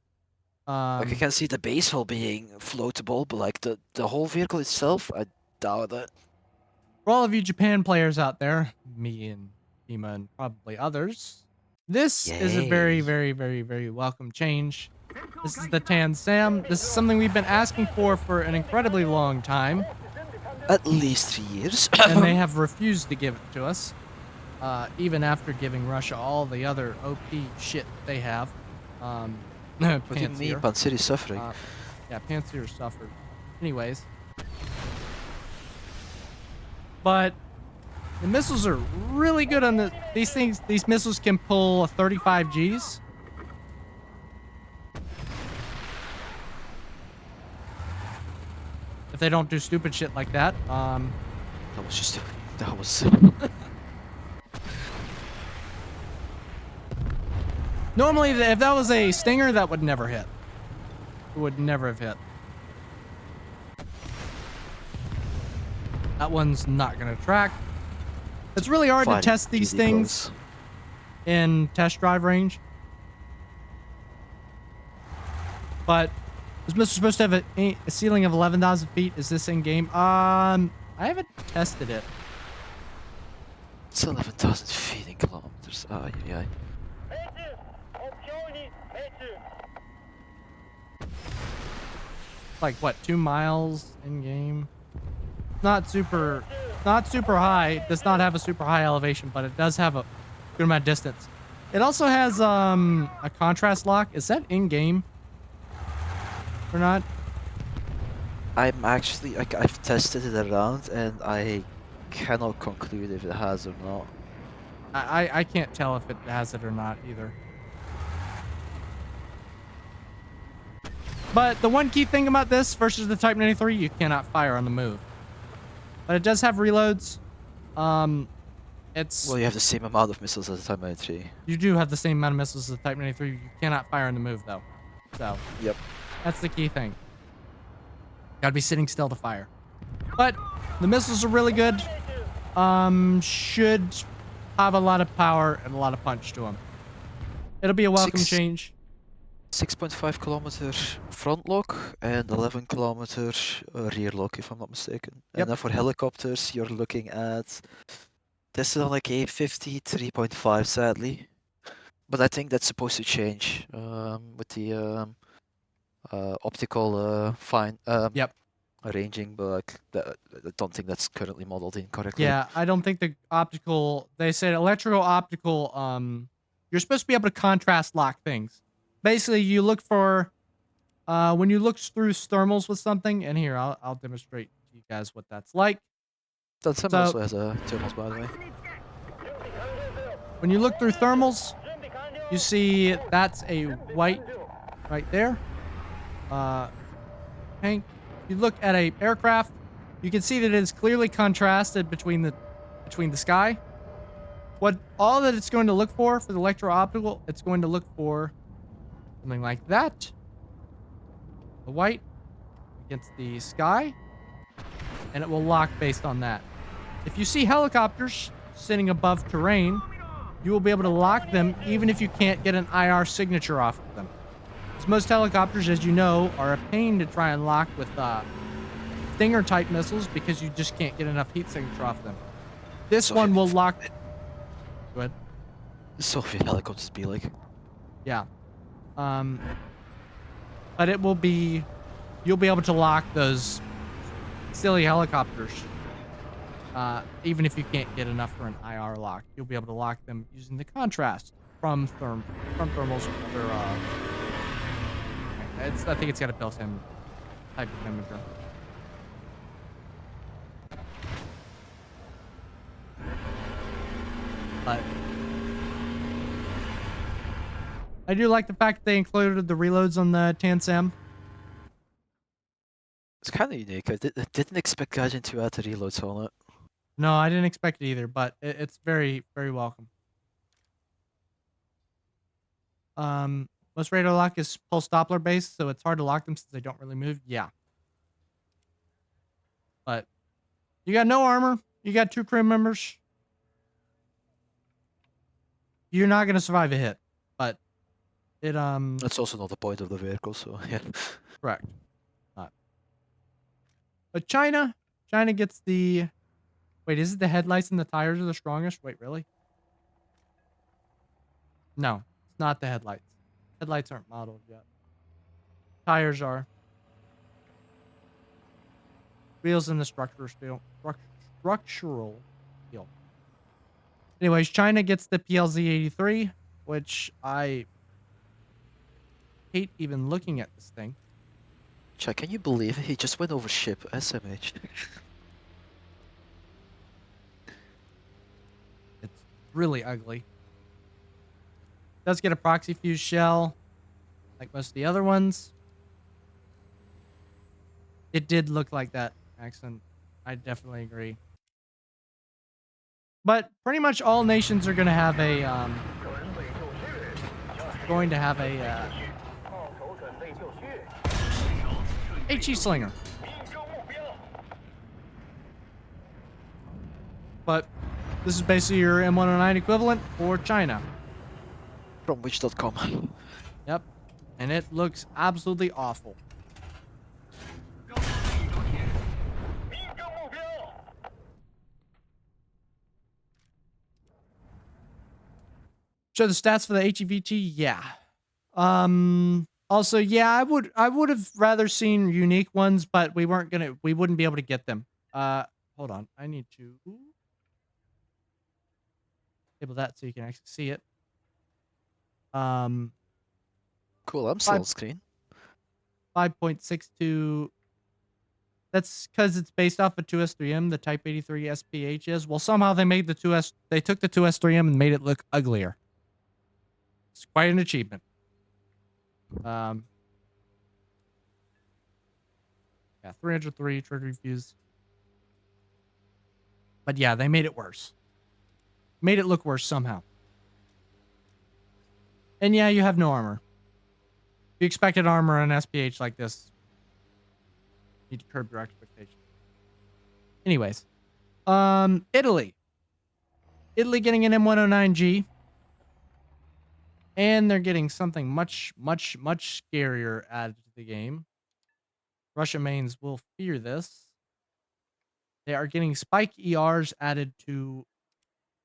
Like I can see the base hull being floatable, but like the whole vehicle itself, I doubt it. For all of you Japan players out there, me and Tima and probably others, this is a very, Yay. very, very, very welcome change. This is the Tan Sam. This is something we've been asking for an incredibly long time, At least 3 years. and they have refused to give it to us, even after giving Russia all the other OP shit they have. What do you mean, Pantsir. Pansir is suffering? Yeah, Pantsir suffered. Anyways. But the missiles are really good on these things. These missiles can pull 35 Gs. If they don't do stupid shit like that. That was just that was Normally, if that was a Stinger, that would never hit. It would never have hit. That one's not going to track. It's really hard to fine, test these easy things close. in test drive range. But this missile's supposed to have a ceiling of 11,000 feet. Is this in game? I haven't tested it. It's 11,000 feet in kilometers. Yeah. Like what, 2 miles in game? Not super high. Does not have a super high elevation, but it does have a good amount of distance. It also has a contrast lock. Is that in game or not? I'm actually like I've tested it around and I cannot conclude if it has or not. I can't tell if it has it or not either. But the one key thing about this versus the Type 93, you cannot fire on the move. But it does have reloads. It's Well, you have the same amount of missiles as the Type 93. you do have the same amount of missiles as the Type 93. You cannot fire on the move though. So Yep. that's the key thing. Gotta be sitting still to fire. But the missiles are really good. Should have a lot of power and a lot of punch to them. It'll be a welcome change. 6.5 kilometer front lock and 11 kilometer rear lock, if I'm not mistaken. Yep. And then for helicopters, you're looking at this is on like a 53.5, sadly, but I think that's supposed to change with the optical Yep. arranging, but like, I don't think that's currently modeled in correctly. Yeah, I don't think the optical. They said electrical optical. You're supposed to be able to contrast lock things. Basically, you look for when you look through thermals with something. And here, I'll demonstrate to you guys what that's like. Dunsim So- also has a thermals, by the way. When you look through thermals, you see that's a white right there. Hank, if you look at a aircraft, you can see that it is clearly contrasted between the sky. What all that it's going to look for the electro-optical, it's going to look for something like that. The white against the sky, and it will lock based on that. If you see helicopters sitting above terrain, you will be able to lock them even if you can't get an IR signature off of them. Because most helicopters, as you know, are a pain to try and lock with Stinger type missiles because you just can't get enough heat signature off them. This So one if- will lock. Go ahead. Soviet helicopters be like. Yeah. But it will be, you'll be able to lock those silly helicopters. Even if you can't get enough for an IR lock, you'll be able to lock them using the contrast from thermals or other. I think it's got a built-in type of imager. But I do like the fact they included the reloads on the Tansam. It's kind of unique. I didn't expect Gaijin to add the reloads on it. No, I didn't expect it either, but it's very, very welcome. Most radar lock is pulse Doppler based, so it's hard to lock them since they don't really move. Yeah. But you got no armor. You got 2 crew members. You're not gonna survive a hit, but it That's also not the point of the vehicle, so yeah. correct. Not. But China gets the. Wait, is it the headlights and the tires are the strongest? Wait, really? No, it's not the headlights. Headlights aren't modeled yet. Tires are. Wheels and the structural steel. Structural steel. Anyways, China gets the PLZ-83, which I hate even looking at this thing. Chad, can you believe it? He just went over ship SMH? It's really ugly. Does get a proxy fuse shell, like most of the other ones. It did look like that accent. I definitely agree. But pretty much all nations are going to have a HE Slinger. But this is basically your M109 equivalent for China. From which.com. Yep. And it looks absolutely awful. Show the stats for the HEVT? Yeah. Also, yeah, I would have rather seen unique ones, but we wouldn't be able to get them. Hold on. I need to table that so you can actually see it. Cool, I'm still on screen. 5.62. That's because it's based off of 2S3M, the Type 83 SPH is. Well, somehow they made they took the 2S3M and made it look uglier. It's quite an achievement. Yeah, 303 trigger fuse. But yeah, they made it worse. Made it look worse somehow. And yeah, you have no armor. If you expected armor on an SPH like this, you need to curb your expectations. Anyways, Italy. Italy getting an M109G. And they're getting something much, much, much scarier added to the game. Russia mains will fear this. They are getting Spike ERs added to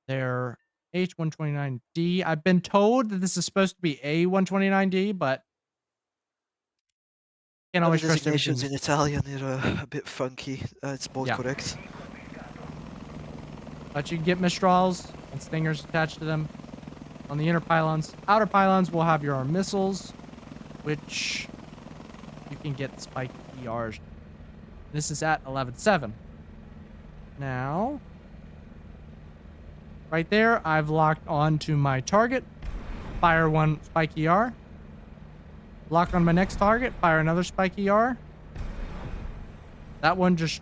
their H129D. I've been told that this is supposed to be A129D, but can't The always trust designations everything. in Italian are a bit funky. It's both Yeah. correct. But you can get Mistrals and Stingers attached to them on the inner pylons. Outer pylons will have your missiles, which you can get Spike ERs. This is at 11.7. Now, right there, I've locked on to my target. Fire one spike ER. Lock on my next target. Fire another spike ER. That one just...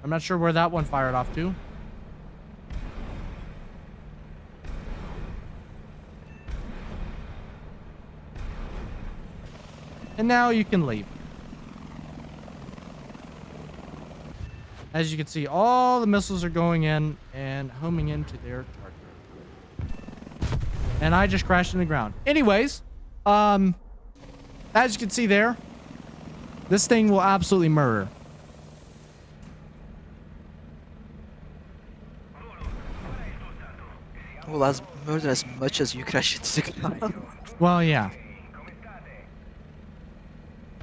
I'm not sure where that one fired off to. And now you can leave. As you can see, all the missiles are going in and homing into their target. And I just crashed in the ground. Anyways, as you can see there, this thing will absolutely murder. Well, as murder as much as you crash into the ground. Well, yeah.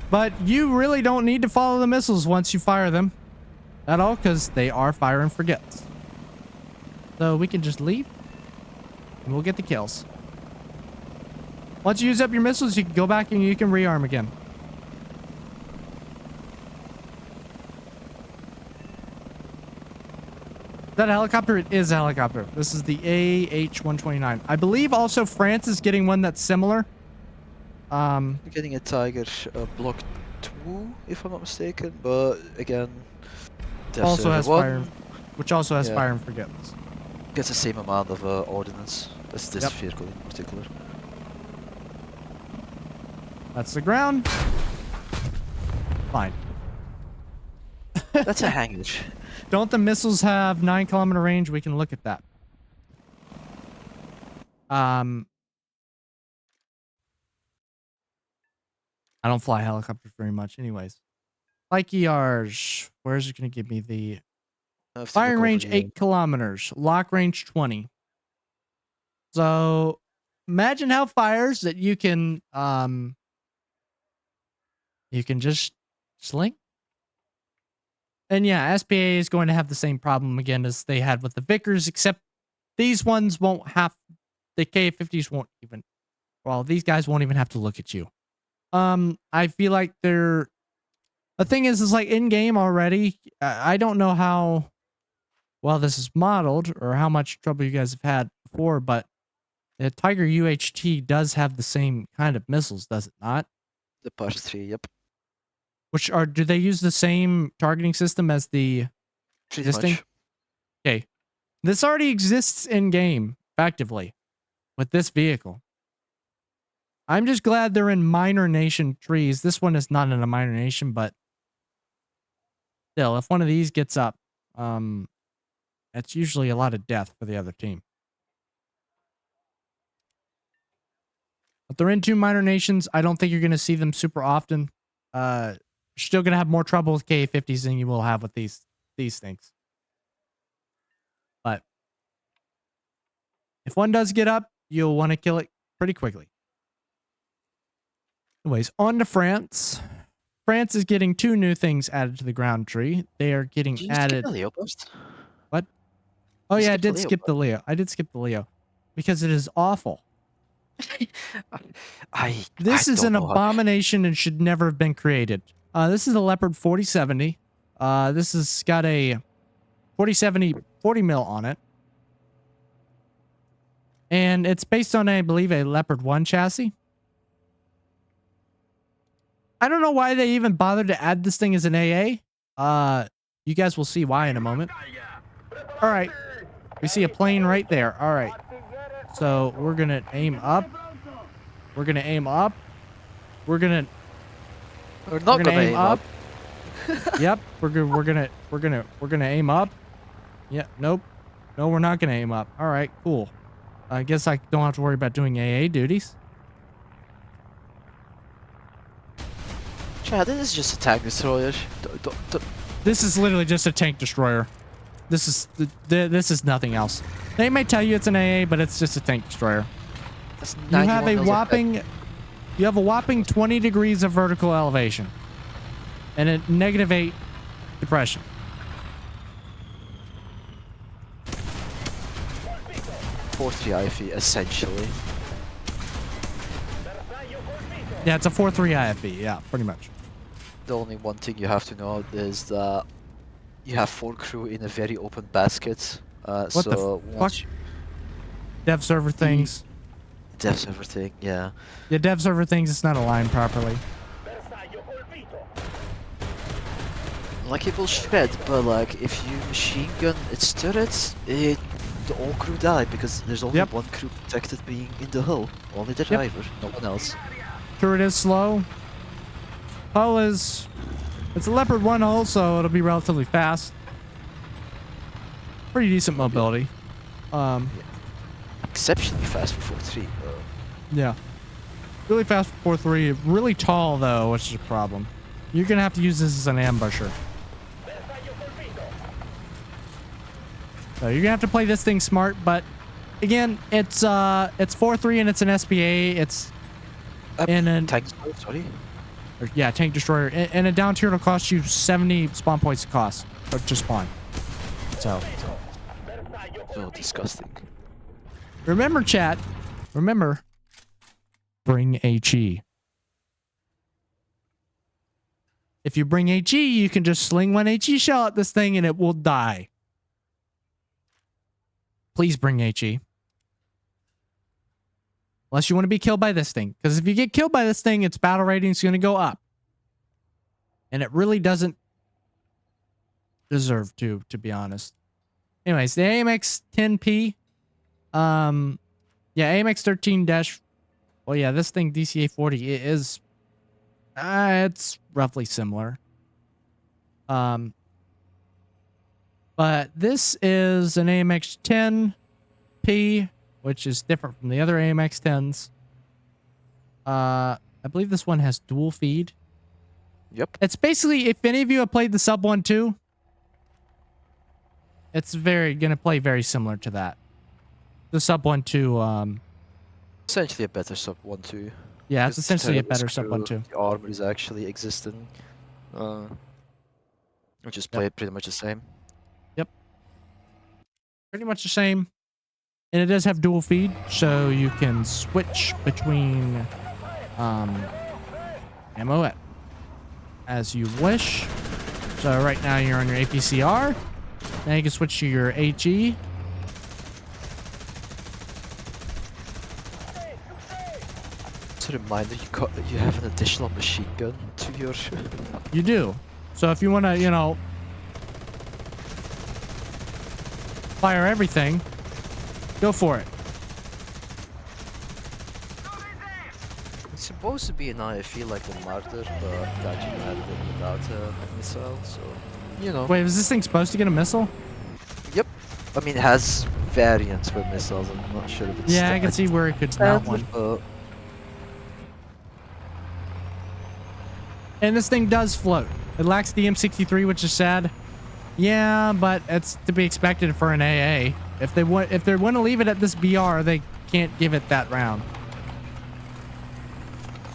But you really don't need to follow the missiles once you fire them at all, because they are fire and forgets. So we can just leave and we'll get the kills. Once you use up your missiles, you can go back and you can rearm again. Is that a helicopter? It is a helicopter. This is the AH-129. I believe also France is getting one that's similar. You're getting a Tiger Block 2, if I'm not mistaken, but again, Dev also Server has 1 fire, which also has Yeah. fire and forgets. gets the same amount of ordnance as this Yep. vehicle in particular. That's the ground. Fine. That's a hangage. Don't the missiles have 9-kilometer range? We can look at that. I don't fly helicopters very much anyways. Like ERs. Where's it going to give me the I have to firing look range? over the- 8 kilometers. Lock range 20. So imagine how fires that you can just sling. And yeah, SPA is going to have the same problem again as they had with the Vickers, except these ones won't have, the K-50s won't even, well, these guys won't even have to look at you. I feel like they're, the thing is like in game already, I don't know how well this is modeled or how much trouble you guys have had before, but the Tiger UHT does have the same kind of missiles, does it not? The Part 3, yep. Which are, do they use the same targeting system as the Pretty existing? much. Okay. This already exists in game, effectively, with this vehicle. I'm just glad they're in minor nation trees. This one is not in a minor nation, but still, if one of these gets up, that's usually a lot of death for the other team. But they're in 2 minor nations. I don't think you're going to see them super often. You're still going to have more trouble with K-50s than you will have with these things. But if one does get up, you'll want to kill it pretty quickly. Anyways, on to France. France is getting 2 new things added to the ground tree. They are getting Did you added. skip the Leo post? What? Oh You yeah, I skipped the did Leo skip the Leo. I did skip the Leo because it is awful. This is don't an know how- abomination and should never have been created. This is a Leopard 4070. This has got a 4070 40 mil on it. And it's based on, I believe, a Leopard 1 chassis. I don't know why they even bothered to add this thing as an AA. You guys will see why in a moment. All right. We see a plane right there. All right. So we're going to aim up. We're going to aim up. We're going to We're not gonna aim up. Yep, we're gonna aim up. Yeah, nope. No, we're not gonna aim up. All right, cool. I guess I don't have to worry about doing AA duties. Chad, this is just a tank destroyer. This is literally just a tank destroyer. This is nothing else. They may tell you it's an AA, but it's just a tank destroyer. That's You have 91 a mils of whopping, 20 degrees of vertical elevation, and a -8 depression. .43 IFE, essentially. Yeah, it's a 4.3 IFE. Yeah, pretty much. The only one thing you have to know is that you have 4 crew in a very open basket. What so the once fuck? Dev server things. devs everything, yeah. Yeah, dev server things. It's not aligned properly. Bersaglio colpito. Like it will shred, but like if you machine gun its turrets, the all crew die because there's only Yep. one crew protected being in the hull. Only the driver, no one else. Turret is slow. Hull is... It's a Leopard 1 hull, so it'll be relatively fast. Pretty decent mobility. Exceptionally fast for 4-3. Yeah. Really fast for 4-3. Really tall, though, which is a problem. You're going to have to use this as an ambusher. Bersaglio colpito. So you're going to have to play this thing smart, but again, it's 4-3 and it's an SBA. It's in an... Tank, sorry. Yeah, tank destroyer. And a down tier will cost you 70 spawn points to cost. Or to spawn. So... Bersaglio So disgusting. Remember, chat. Remember, bring HE. If you bring HE, you can just sling one HE shell at this thing and it will die. Please bring HE. Unless you want to be killed by this thing. Because if you get killed by this thing, its battle rating is going to go up. And it really doesn't deserve to be honest. Anyways, the AMX 10P. Yeah, AMX 13 dash. Well, yeah, this thing DCA 40 is. It's roughly similar. But this is an AMX 10P, which is different from the other AMX 10s. I believe this one has dual feed. Yep. It's basically, if any of you have played the Sub 1-2, it's gonna play very similar to that. The Sub 1-2, Essentially a better sub 1-2. yeah, it's Because essentially a Terrorist better Sub crew, 1-2. The armor is actually existing. Which is played pretty much the same. Pretty much the same. And it does have dual feed, so you can switch between ammo as you wish. So right now you're on your APCR. Now you can switch to your HE. As a reminder, you have an additional machine gun to your... You do. So if you want to, fire everything, go for it. It's supposed to be an IFE like the Martyr, but that you added it without a missile, so... You know. Wait, was this thing supposed to get a missile? Yep. I mean, it has variants with missiles. I'm not sure if it's... Yeah, I can see where it could mount one. But And this thing does float. It lacks the M63, which is sad. Yeah, but it's to be expected for an AA. If they want to leave it at this BR, they can't give it that round.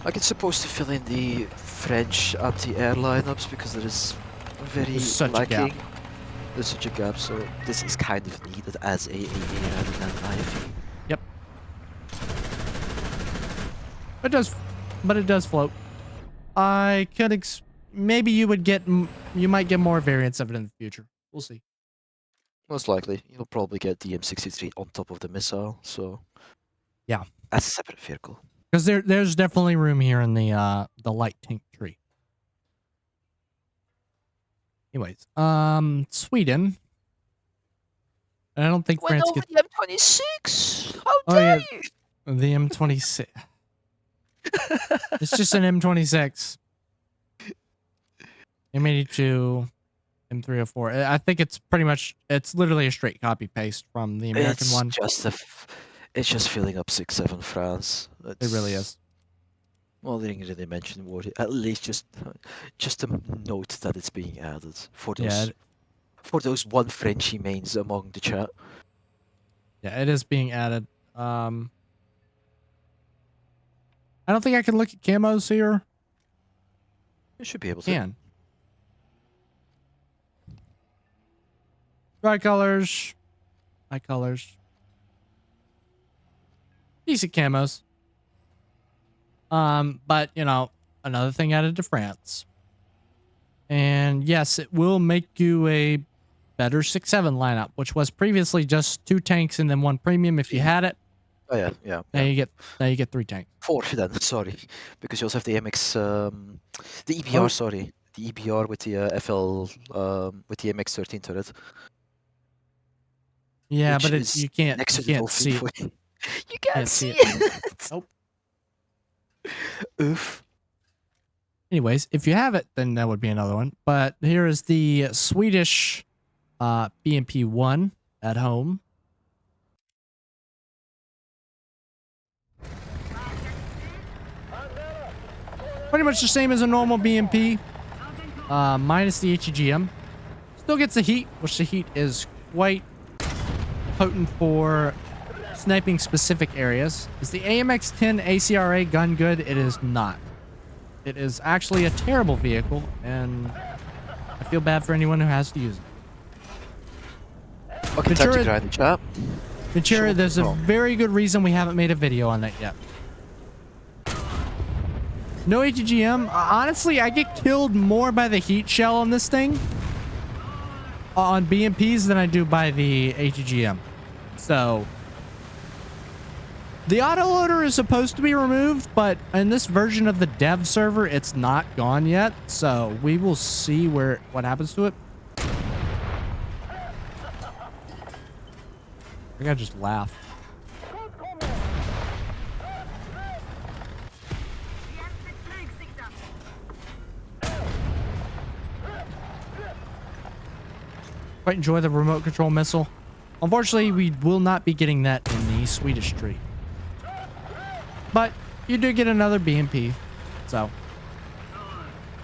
like it's supposed to fill in the French anti-air lineups because there is very There's such a lacking. gap. There's such a gap, so this is kind of needed as a AA rather than IFE. Yep. But it does float. I could maybe you might get more variants of it in the future. We'll see. Most likely, you'll probably get the M63 on top of the missile, so Yeah. as a separate vehicle. Because there's definitely room here in the light tank tree. Anyways, Sweden. I don't think France gets the M26. How Oh, yeah. the M26. It's just an M26. M82, M304. I think it's literally a straight copy paste from the American It's one. it's just filling up 6-7 France. It really is. Well, they didn't really mention what at least just a note that it's being added for those Yeah, for those one Frenchy mains among the chat. yeah, it is being added. I don't think I can look at camos here. You should be able to. Can. Tricolors. Tricolors. Decent camos. But, another thing added to France. And yes, it will make you a better 6-7 lineup, which was previously just 2 tanks and then 1 premium if you had it. Oh yeah, yeah. Now yeah. you get 3 tanks. 4 then, sorry, because you also have the MX, the EBR, Oh. sorry, the EBR with the FL, with the MX-13 turret. Yeah, which but is you can't next to the see Dolphin it. for you. You can't see see it. Nope. Oof. Anyways, if you have it, then that would be another one. But here is the Swedish BMP-1 at home. Pretty much the same as a normal BMP, minus the HEGM. Still gets the heat, which the heat is quite potent for sniping specific areas. Is the AMX-10 ACRA gun good? It is not. It is actually a terrible vehicle, and I feel bad for anyone who has to use it. Okay, time to Ventura- grind the chat. Ventura, Sure, there's a no. very good reason we haven't made a video on that yet. No HGM. Honestly, I get killed more by the heat shell on this thing on BMPs than I do by the HGM. So the autoloader is supposed to be removed, but in this version of the dev server, it's not gone yet. So we will see what happens to it. I think I just laugh. Quite enjoy the remote control missile. Unfortunately, we will not be getting that in the Swedish tree. But you do get another BMP. So.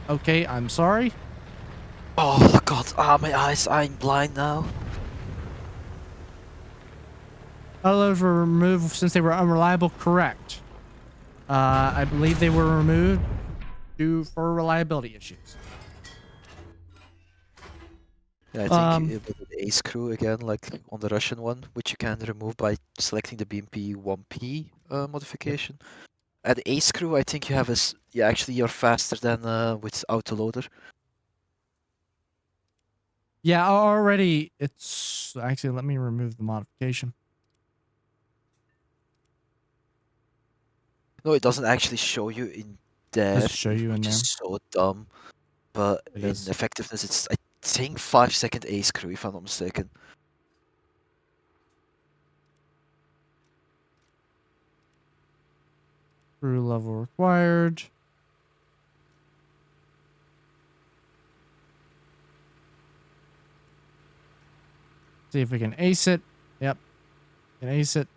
Okay, I'm sorry. Oh god, my eyes, I'm blind now. All those were removed since they were unreliable. Correct. I believe they were removed for reliability issues. Yeah, I think it was an Ace crew again, like on the Russian one, which you can remove by selecting the BMP 1P modification. At the Ace crew, I think you have actually you're faster than with autoloader. Yeah, already it's actually, let me remove the modification. No, it doesn't actually show you in there, Does it show you in which there? is so dumb. But It in is. effectiveness, it's I think 5-second Ace crew, if I'm not mistaken. Crew level required. See if we can ace it. Yep. Can ace it.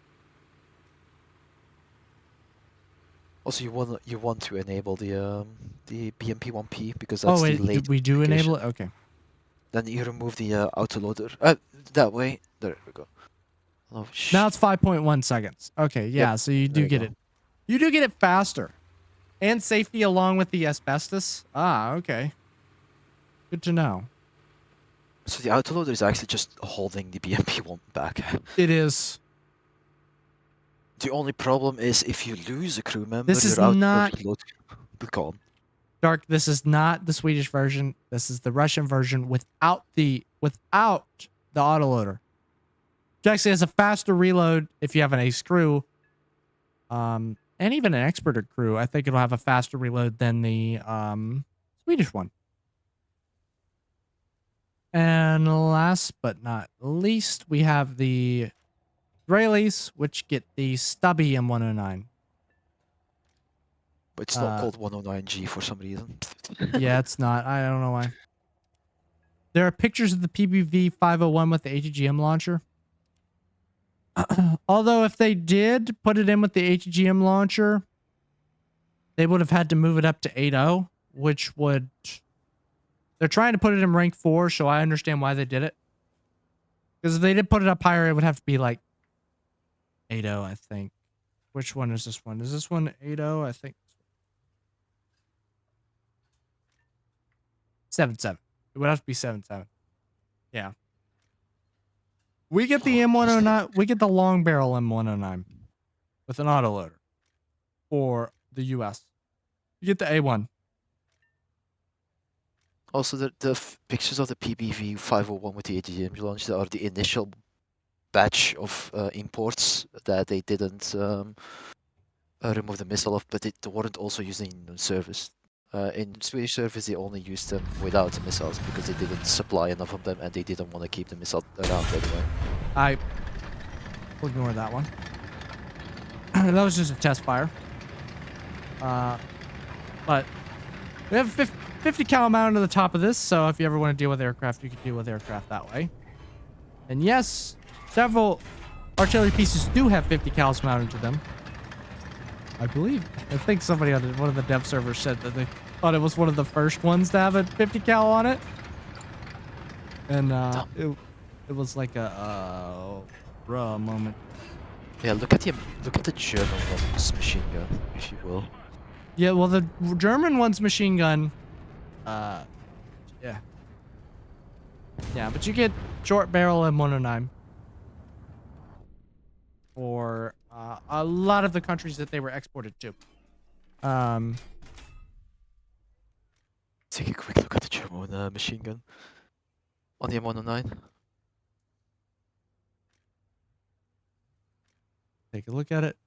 Also, you want to enable the BMP 1P because that's Oh, wait, the late we do enable modification. it? Okay. Then you remove the autoloader. That way. There we go. Oh, Now it's 5.1 seconds. Okay, yeah, so you there do you get go. it. You do get it faster. And safety along with the asbestos. Ah, okay. Good to know. So the autoloader is actually just holding the BMP 1 back. It is. The only problem is if you lose a crew member, This is your not- autoloader reload will gone. Dark, this is not the Swedish version. This is the Russian version without the autoloader. Which actually has a faster reload if you have an ace crew. And even an experted crew, I think it'll have a faster reload than the Swedish one. And last but not least, we have the Israelis, which get the stubby M109. But it's not called 109G for some reason. Yeah, it's not. I don't know why. There are pictures of the PBV 501 with the ATGM launcher. Although if they did put it in with the ATGM launcher, they would have had to move it up to 8.0, which would... They're trying to put it in rank 4, so I understand why they did it. Because if they did put it up higher, it would have to be like 8.0, I think. Which one is this one? Is this one 8.0? I think. 7.7. It would have to be 7.7. Yeah. We get the M109. We get the long barrel M109 with an autoloader for the US. You get the A1. Also, the pictures of the PBV 501 with the AGM launch are the initial batch of imports that they didn't remove the missile of, but they weren't also using in service. In Swedish service, they only used them without the missiles because they didn't supply enough of them and they didn't want to keep the missile around anyway. We'll ignore that one. That was just a test fire. But we have 50 cal mounted to the top of this, so if you ever want to deal with aircraft, you can deal with aircraft that way. And yes, several artillery pieces do have 50 cals mounted to them. I think somebody on one of the dev servers said that they thought it was one of the first ones to have a 50 cal on it. And it was like a bruh moment. Yeah, look at the German one's machine gun, if you will. Yeah, well, the German one's machine gun. Yeah. Yeah, but you get short barrel M109 for a lot of the countries that they were exported to. Take a quick look at the German machine gun on the M109. Take a look at it.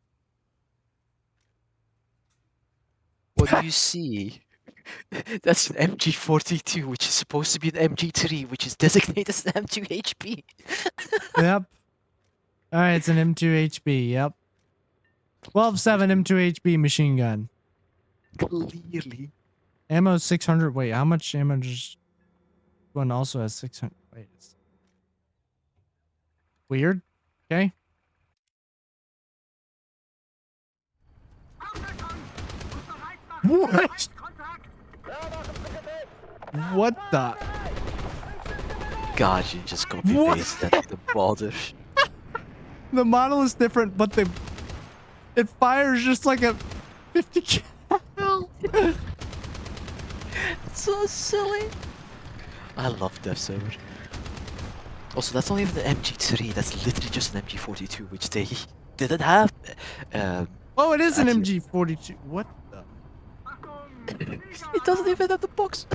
What do you see? That's an MG42, which is supposed to be an MG3, which is designated as an M2HP. Yep. All right, it's an M2HB. Yep. 12.7 M2HB machine gun. Clearly. Ammo 600. Wait, how much ammo does one also has 600? Wait. It's weird. Okay. What? What the? God, you just copy paste that the bother. The model is different, but it fires just like a 50 cal. So silly. I love Dev Server. Also, that's not even the MG3. That's literally just an MG42, which they didn't have. Oh, it is an Actually- MG42. What the? It doesn't even have the box.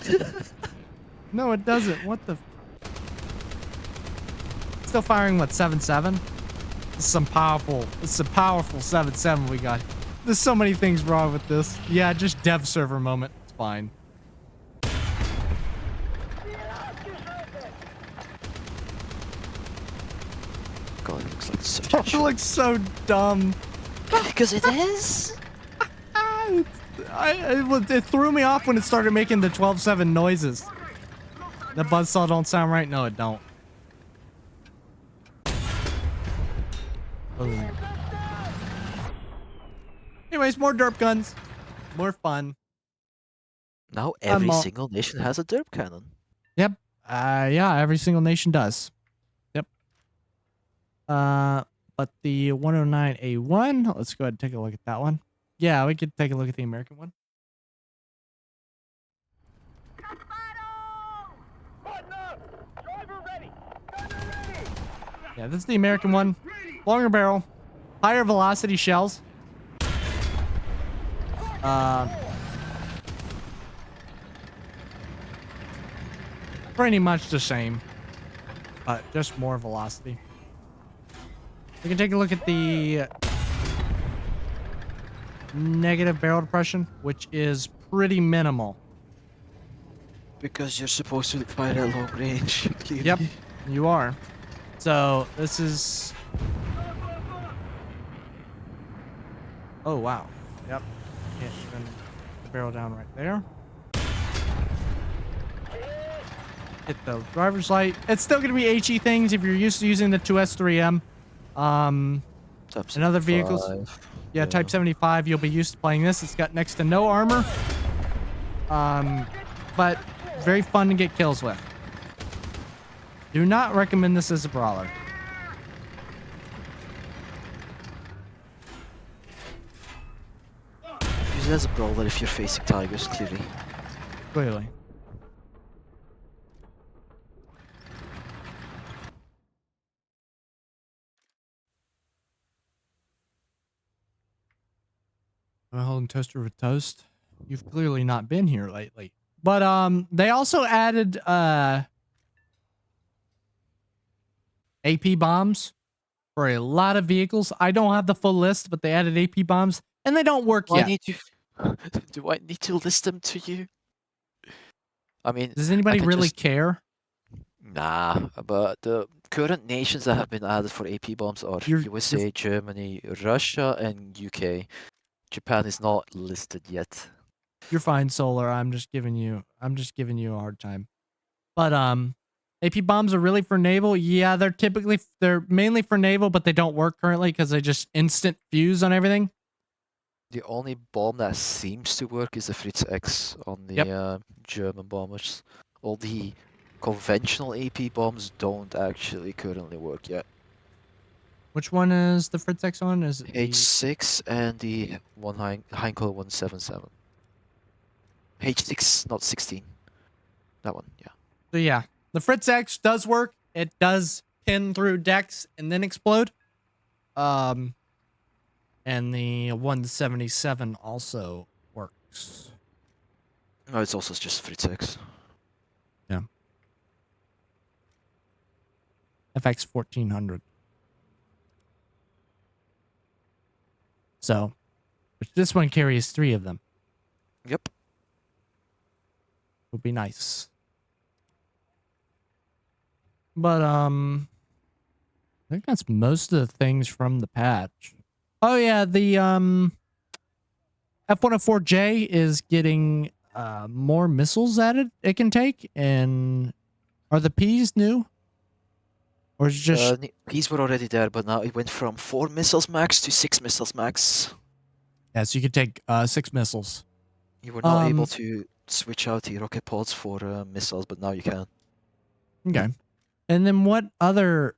No, it doesn't. What the? Still firing what, 7.7? This is some powerful 7.7 we got. There's so many things wrong with this. Yeah, just dev server moment. It's fine. God, it looks like such a It looks so dumb. Because it is. It threw me off when it started making the 12.7 noises. The buzzsaw don't sound right? No, it don't. Oh. Anyways, more derp guns. More fun. Now every all- single nation has a derp cannon. Yep. Yeah, every single nation does. Yep. But the 109A1, let's go ahead and take a look at that one. Yeah, we could take a look at the American one. Button up! Driver ready! Gunner ready! Yeah, this is the American one. Longer barrel, higher velocity shells. Pretty much the same, but just more velocity. We can take a look at the negative barrel depression, which is pretty minimal. Because you're supposed to fire at long range. Clearly. Yep, you are. So this is. Oh wow. Yep. Can't even put the barrel down right there. Hit the driver's light. It's still gonna be HE things if you're used to using the 2S3M. Type In other vehicles. 75. Yeah, Type 75. You'll be used to playing this. It's got next to no armor. But very fun to get kills with. Do not recommend this as a brawler. Use it as a brawler if you're facing tigers, clearly. Clearly. Am I holding toaster with toast? You've clearly not been here lately. But they also added AP bombs for a lot of vehicles. I don't have the full list, but they added AP bombs and they don't work Do I yet. need to do I need to list them to you? I mean, Does I anybody can really just care? nah, but the current nations that have been added for AP bombs are You're- USA, Germany, Russia, and UK. Japan is not listed yet. You're fine, Solar. I'm just giving you a hard time. But AP bombs are really for naval. Yeah, they're mainly for naval, but they don't work currently because they just instant fuse on everything. The only bomb that seems to work is the Fritz X on the Yep. German bombers. All the conventional AP bombs don't actually currently work yet. Which one is the Fritz X on? Is it the H6 and the Heinkel 177. H6, not 16. That one, yeah. So yeah, the Fritz X does work. It does pin through decks and then explode. And the 177 also works. No, it's also just Fritz X. FX 1400. So, which this one carries 3 of them. Yep. Would be nice. But I think that's most of the things from the patch. Oh yeah, the F104J is getting more missiles added it can take, and are the P's new? Or is it just These were already there, but now it went from 4 missiles max to 6 missiles max. yeah, so you could take 6 missiles. You were not able Um, to switch out the rocket pods for missiles, but now you can. Okay. And then what other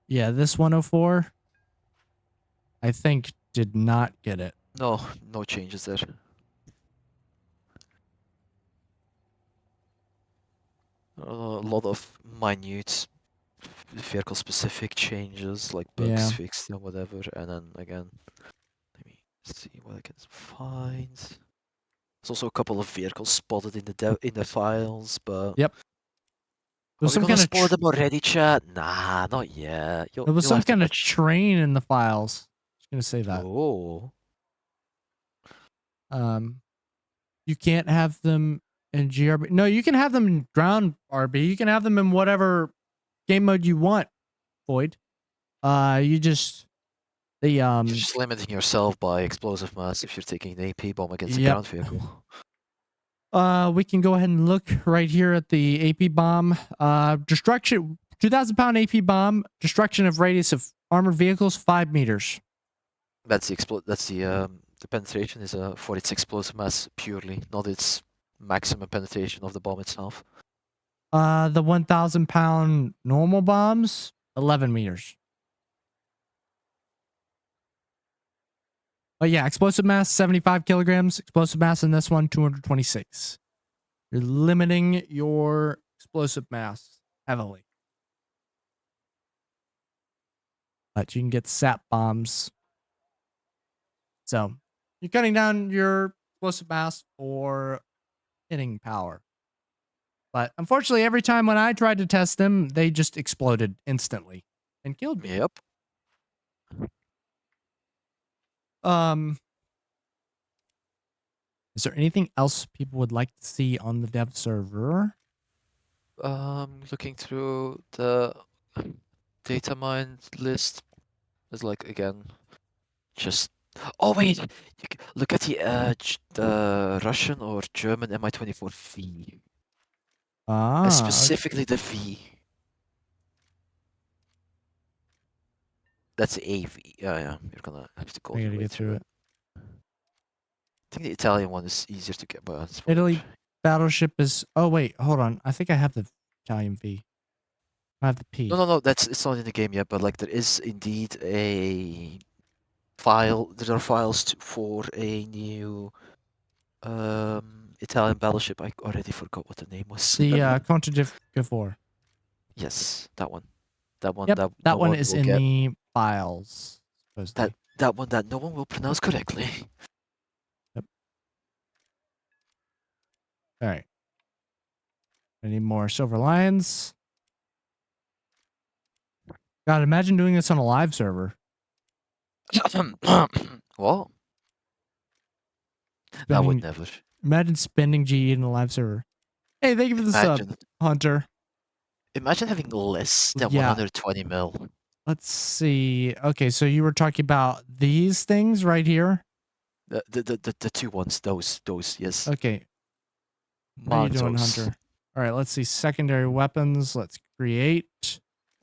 yeah, this 104 I think did not get it. No, no changes there. A lot of minute vehicle specific changes like bugs Yeah. fixed and whatever, and then again, let me see what I can find. There's also a couple of vehicles spotted in the files, but Yep. There are was we some gonna kind of spoil them already, chat? Nah, not yet. there was You'll some have to kind of watch. train in the files. Just gonna say that. Oh, You can't have them in GRB. No, you can have them in ground RB. You can have them in whatever game mode you want, Void. You just the you're just limiting yourself by explosive mass if you're taking an AP bomb against a Yep. ground vehicle. we can go ahead and look right here at the AP bomb. Destruction 2,000 pound AP bomb, destruction of radius of armored vehicles 5 meters. That's the penetration is for its explosive mass purely, not its maximum penetration of the bomb itself. The 1,000 pound normal bombs 11 meters. But yeah, explosive mass 75 kilograms. Explosive mass in this one 226. You're limiting your explosive mass heavily. But you can get sap bombs. So you're cutting down your explosive mass for hitting power. But unfortunately, every time when I tried to test them, they just exploded instantly and killed me. Yep. Is there anything else people would like to see on the dev server? Looking through the data mine list, there's like again, just oh wait, look at the Russian or German Mi-24V, specifically the V. That's a V. Yeah, you're gonna have to go. I gotta get through it. I think the Italian one is easier to get, but it's Italy whatever. battleship is. Oh wait, hold on. I think I have the Italian V. I have the P. No. It's not in the game yet, but like there is indeed a file. There are files for a new Italian battleship. I already forgot what the name was. The Conte di Cavour. Yes, that one. That one. Yep, that that no one is will in get. the files. Supposedly. That one that no one will pronounce correctly. All right. I need more silver lions. God, imagine doing this on a live server. What? I Spending, would never. imagine spending GE in a live server. Hey, thank you for the sub, Imagine. Hunter. Imagine having less than Yeah. 120 mil. Let's see. Okay, so you were talking about these things right here. The two ones, those, yes. Okay, how are you doing, Martos. Hunter? All right, let's see. Secondary weapons. Let's create.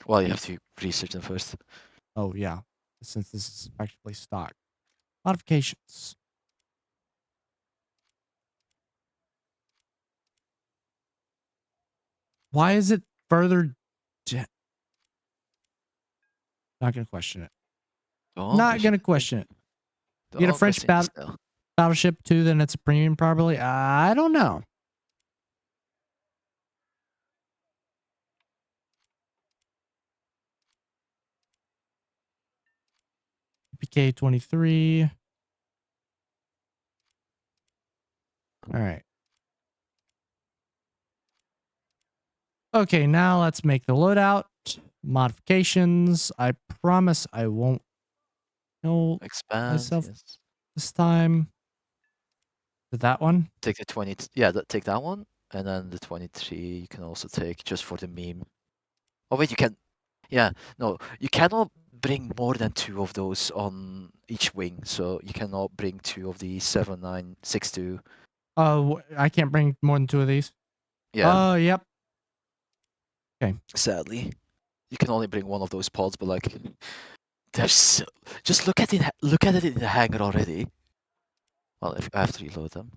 Well, you have to research them first. Oh, yeah. Since this is effectively stock. Modifications. Why is it further? Not going to question it. Not going to question it. You get a French battleship too, then it's a premium probably. I don't know. PK 23. All right. Okay, now let's make the loadout modifications. I promise I won't kill Expand. myself Yes. this time. Did that one? Take the 20. Yeah, take that one, and then the 23 you can also take just for the meme. Oh wait, you can. Yeah, no, you cannot bring more than 2 of those on each wing. So you cannot bring 2 of the 7962. Oh, I can't bring more than 2 of these. Yeah. Oh, yep. Sadly, you can only bring 1 of those pods, but like, there's so... just look at it. Look at it in the hangar already. Well, if I have to reload them.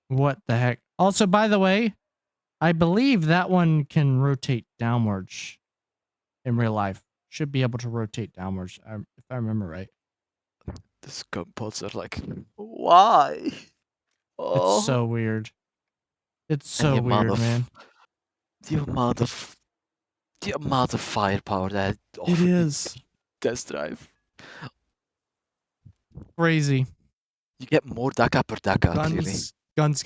What the heck? Also, by the way, I believe that one can rotate downwards in real life. Should be able to rotate downwards, if I remember right. The scum pods are like, why? Oh. It's so weird. It's And so the amount weird, of- man. The amount of firepower that It offered in is test drive. crazy. You get more DACA per DACA, clearly. Guns.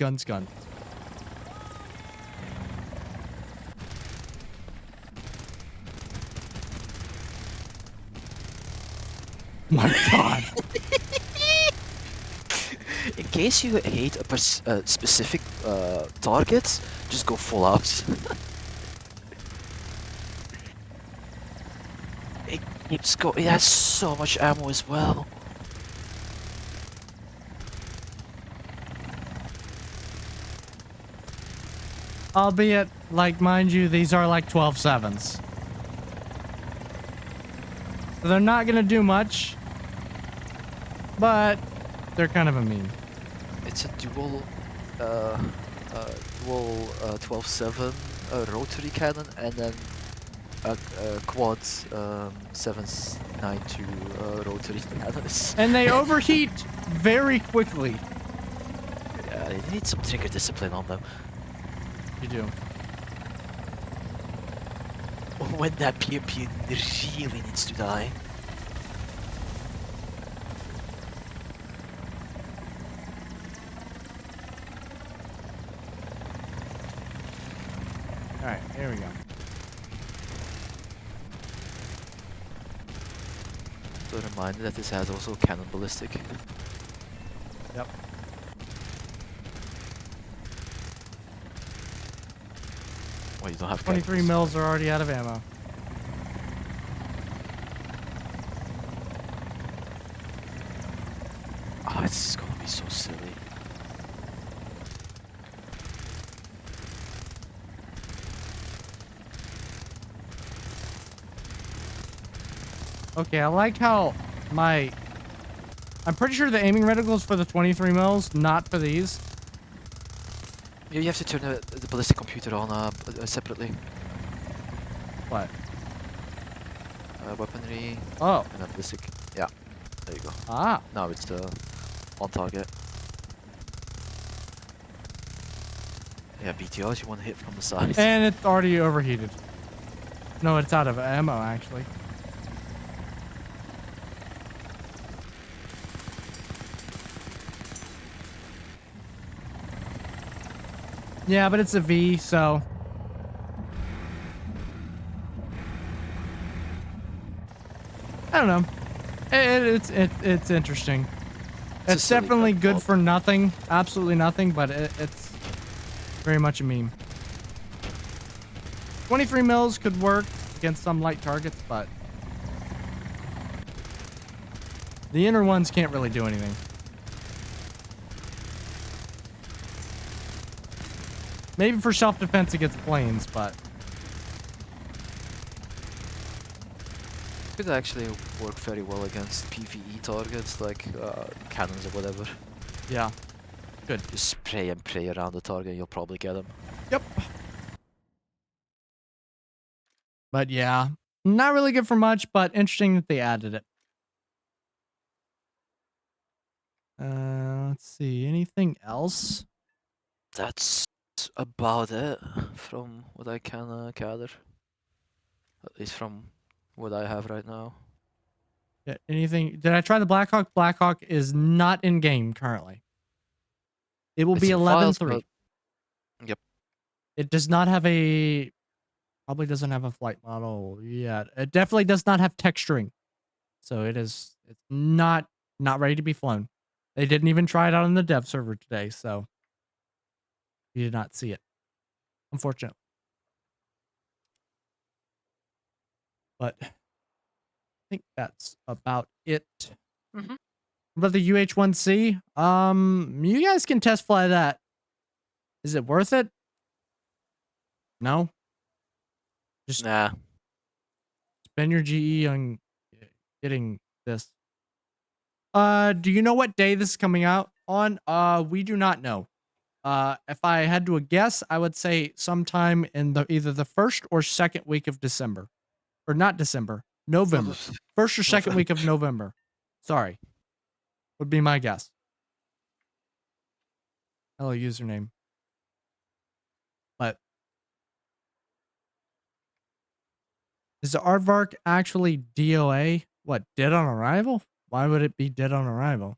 My God. In case you hate a specific target, just go full out. It has so much ammo as well. Albeit, like, mind you, these are like 12-7s. So they're not going to do much, but they're kind of a meme. It's a dual 12-7 rotary cannon and then a quad 792 rotary cannons. And they overheat very quickly. Yeah, you need some trigger discipline on them. You do. When that PMP really needs to die. Alright, here we go. So a reminder that this has also cannon ballistic. Yep. Well, you don't have 23 cannons. mils are already out of ammo. Oh, it's gonna be so silly. Okay, I like how I'm pretty sure the aiming reticles for the 23 mils, not for these. You have to turn the ballistic computer on separately. What? Weaponry Oh. and then ballistic. Yeah, there you go. Ah. Now it's on target. Yeah, BTRs you want to hit from the side. And it's already overheated. No, it's out of ammo, actually. Yeah, but it's a V, so. I don't know. It's interesting. It's a It's silly definitely gun good mod. for nothing, absolutely nothing, but it's very much a meme. 23 mils could work against some light targets, but the inner ones can't really do anything. Maybe for self-defense against planes, but Could actually work very well against PvE targets like cannons or whatever. yeah, good. Just spray and pray around the target, you'll probably get them. Yep. But yeah, not really good for much, but interesting that they added it. Let's see. Anything else? That's about it from what I can gather. At least from what I have right now. Yeah, anything? Did I try the Blackhawk? Blackhawk is not in game currently. It will It's be in files, 11.3. but yep. It does not have a. Probably doesn't have a flight model yet. It definitely does not have texturing. So it's not ready to be flown. They didn't even try it out on the dev server today, so you did not see it. Unfortunately. But I think that's about it. Mhm. About the UH-1C, you guys can test fly that. Is it worth it? No. Just Nah. spend your GE on getting this. Do you know what day this is coming out on? We do not know. If I had to guess, I would say sometime in either the first or second week of December. Or not December, November. First or second week of November. Sorry. Would be my guess. Hello, username. But is the aardvark actually DOA? What, dead on arrival? Why would it be dead on arrival?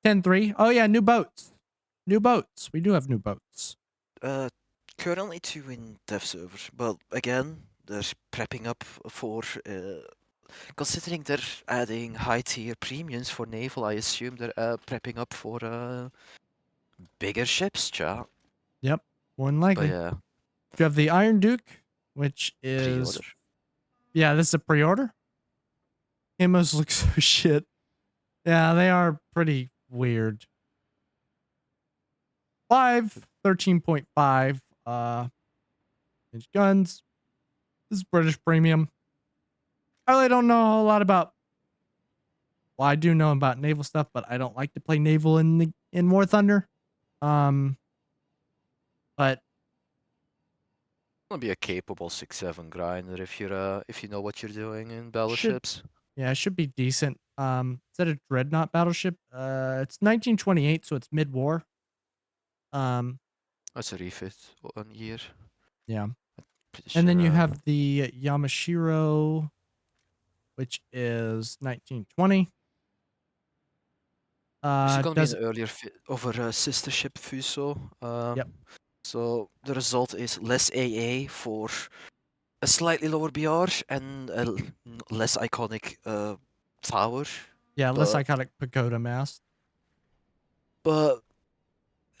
10.3. Oh yeah, new boats. New boats. We do have new boats. Currently 2 in dev server, but again, they're prepping up for. Considering they're adding high tier premiums for naval, I assume they're prepping up for bigger ships, chat. Yep. More than But likely. yeah, You have the Iron Duke, which is pre-order. yeah, this is a pre-order. Camos look so shit. Yeah, they are pretty weird. 13.5 inch guns. This is British premium. I really don't know a whole lot about. Well, I do know about naval stuff, but I don't like to play naval in War Thunder. But Gonna be a capable 6-7 grinder if you know what you're doing in battleships. yeah, it should be decent. Is that a dreadnought battleship? It's 1928, so it's mid-war. That's a refit 1 year. Yeah. Pretty And then you sure, have the Yamashiro, which is 1920. this is gonna be Does an earlier fit over a sister ship Fuso. Yep. So the result is less AA for a slightly lower BR and a less iconic tower. yeah, less but- iconic pagoda mast. But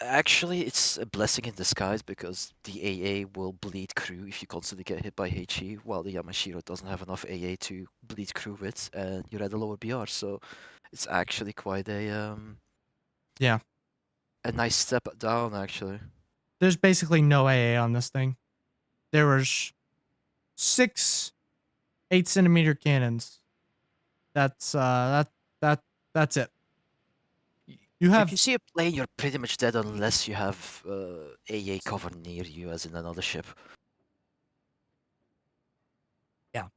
actually, it's a blessing in disguise because the AA will bleed crew if you constantly get hit by HE, while the Yamashiro doesn't have enough AA to bleed crew with, and you're at a lower BR. So it's actually quite a Yeah. a nice step down actually. There's basically no AA on this thing. There was 6 8-centimeter cannons. That's that's it. You If have you see a plane, you're pretty much dead unless you have AA cover near you, as in another ship. Yeah.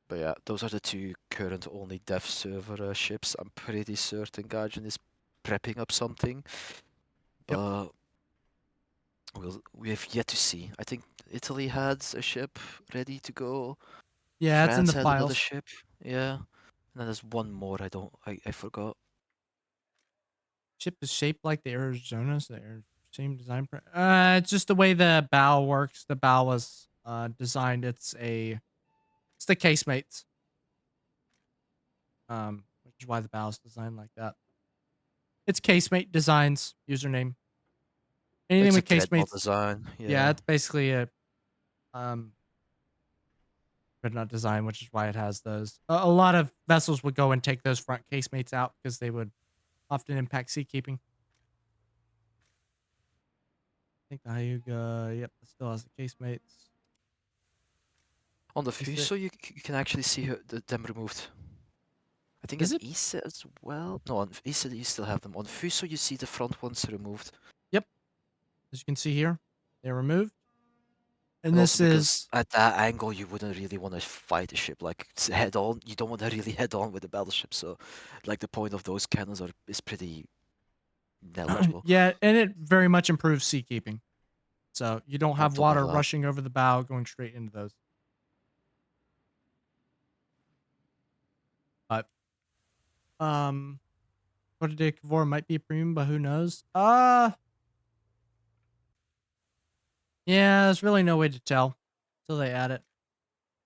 But yeah, those are the 2 current only dev server ships. I'm pretty certain Gaijin is prepping up something. Yep. But we have yet to see. I think Italy had a ship ready to go. yeah, it's in France the had another files. ship. Yeah. And then there's one more I forgot. Ship is shaped like the Arizona, so they're same design. It's just the way the bow works. The bow was designed. It's the casemates. Which is why the bow is designed like that. It's casemate designs username. Anything It's a with dreadnought casemates. design. Yeah, it's basically a dreadnought design, which is why it has those. A lot of vessels would go and take those front casemates out because they would often impact seakeeping. I think the Hyuga, yep, it still has the casemates. On the Is it- Fuso, you can actually see them removed. I think Is on it? Issa as well. No, on Issa you still have them. On Fuso, you see the front ones removed. As you can see here, they're removed. And And this also because is at that angle, you wouldn't really want to fight a ship like head on. You don't want to really head on with the battleship. So, like the point of those cannons is pretty negligible. yeah, and it very much improves seakeeping. So you don't On have top of water that. rushing over the bow going straight into those. But Quarter de Cavour might be a premium, but who knows? Yeah, there's really no way to tell until they add it.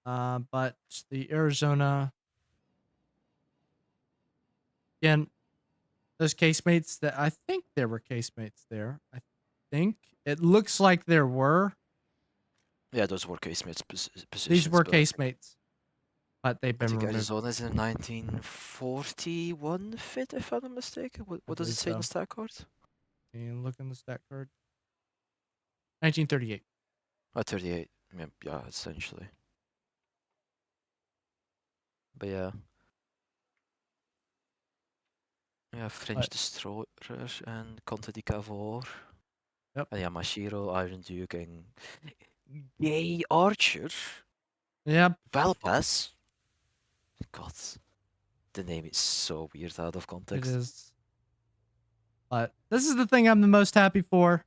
But the Arizona, again, those casemates that I think there were casemates there. I think it looks like there were. Yeah, those were casemates positions. These were but casemates, but they've I been think removed. Arizona's in a 1941 fit, if I'm not mistaken. What does it believe say on so. the stat card? And look in the stat card. 1938. 38. Yeah, essentially. But yeah. Yeah, French But- Destroyer and Conte di Cavour. Yep. And yeah, Mashiro, Iron Duke, and Gay Archer. Yep. Valpas. God, the name is so weird out of It context. is. But this is the thing I'm the most happy for.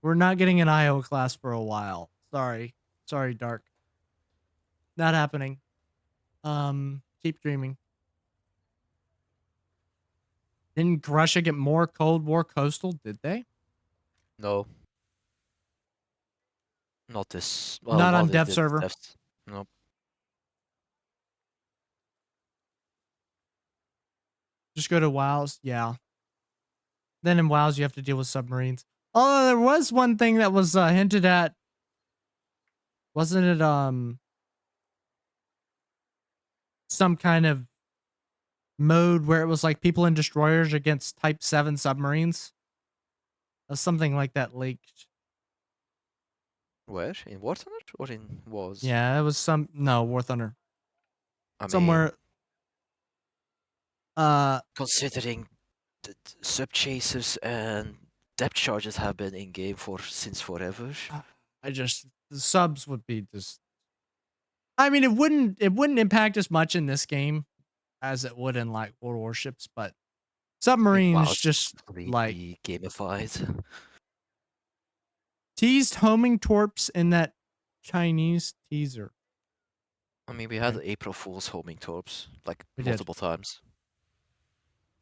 We're not getting an Iowa class for a while. Sorry. Sorry, Dark. Not happening. Keep dreaming. Didn't Russia get more Cold War coastal? Did they? No. Not this. Not on they dev did server. Nope. Just go to WoWs. Yeah. Then in WoWs, you have to deal with submarines. Although there was one thing that was hinted at. Wasn't it some kind of mode where it was like people in destroyers against Type 7 submarines? Something like that leaked. Where? In War Thunder or in Wars? Yeah, it was War Thunder. I mean, Somewhere. considering the sub chasers and depth charges have been in game since forever. The subs would be just. I mean, it wouldn't impact as much in this game as it would in like World Warships, but submarines WoW is just like completely gamified. teased homing torps in that Chinese teaser. I mean, we had April Fool's homing torps like We did. multiple times.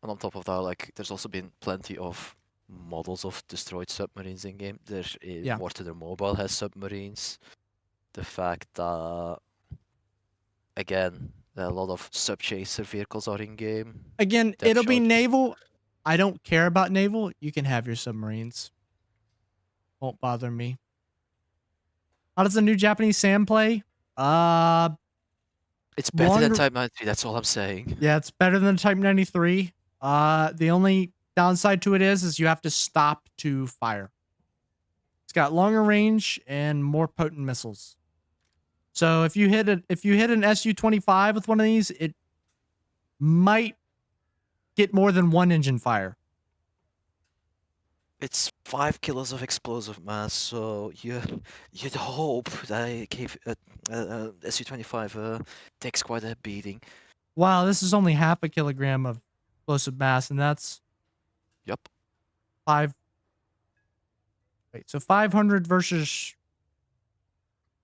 And on top of that, like, there's also been plenty of models of destroyed submarines in game. Yeah. War Thunder Mobile has submarines. The fact that, again, a lot of sub chaser vehicles are in game. Again, Depth it'll be charges. naval. I don't care about naval. You can have your submarines. Won't bother me. How does the new Japanese SAM play? It's better than longer- Type 93, that's all I'm saying. Yeah, it's better than Type 93. The only downside to it is you have to stop to fire. It's got longer range and more potent missiles. So if you hit an Su-25 with one of these, it might get more than one engine fire. It's 5 kilos of explosive mass, so you'd hope that Su-25 takes quite a beating. Wow, this is only half a kilogram of explosive mass, and that's Yup. 5. Wait, so 500 versus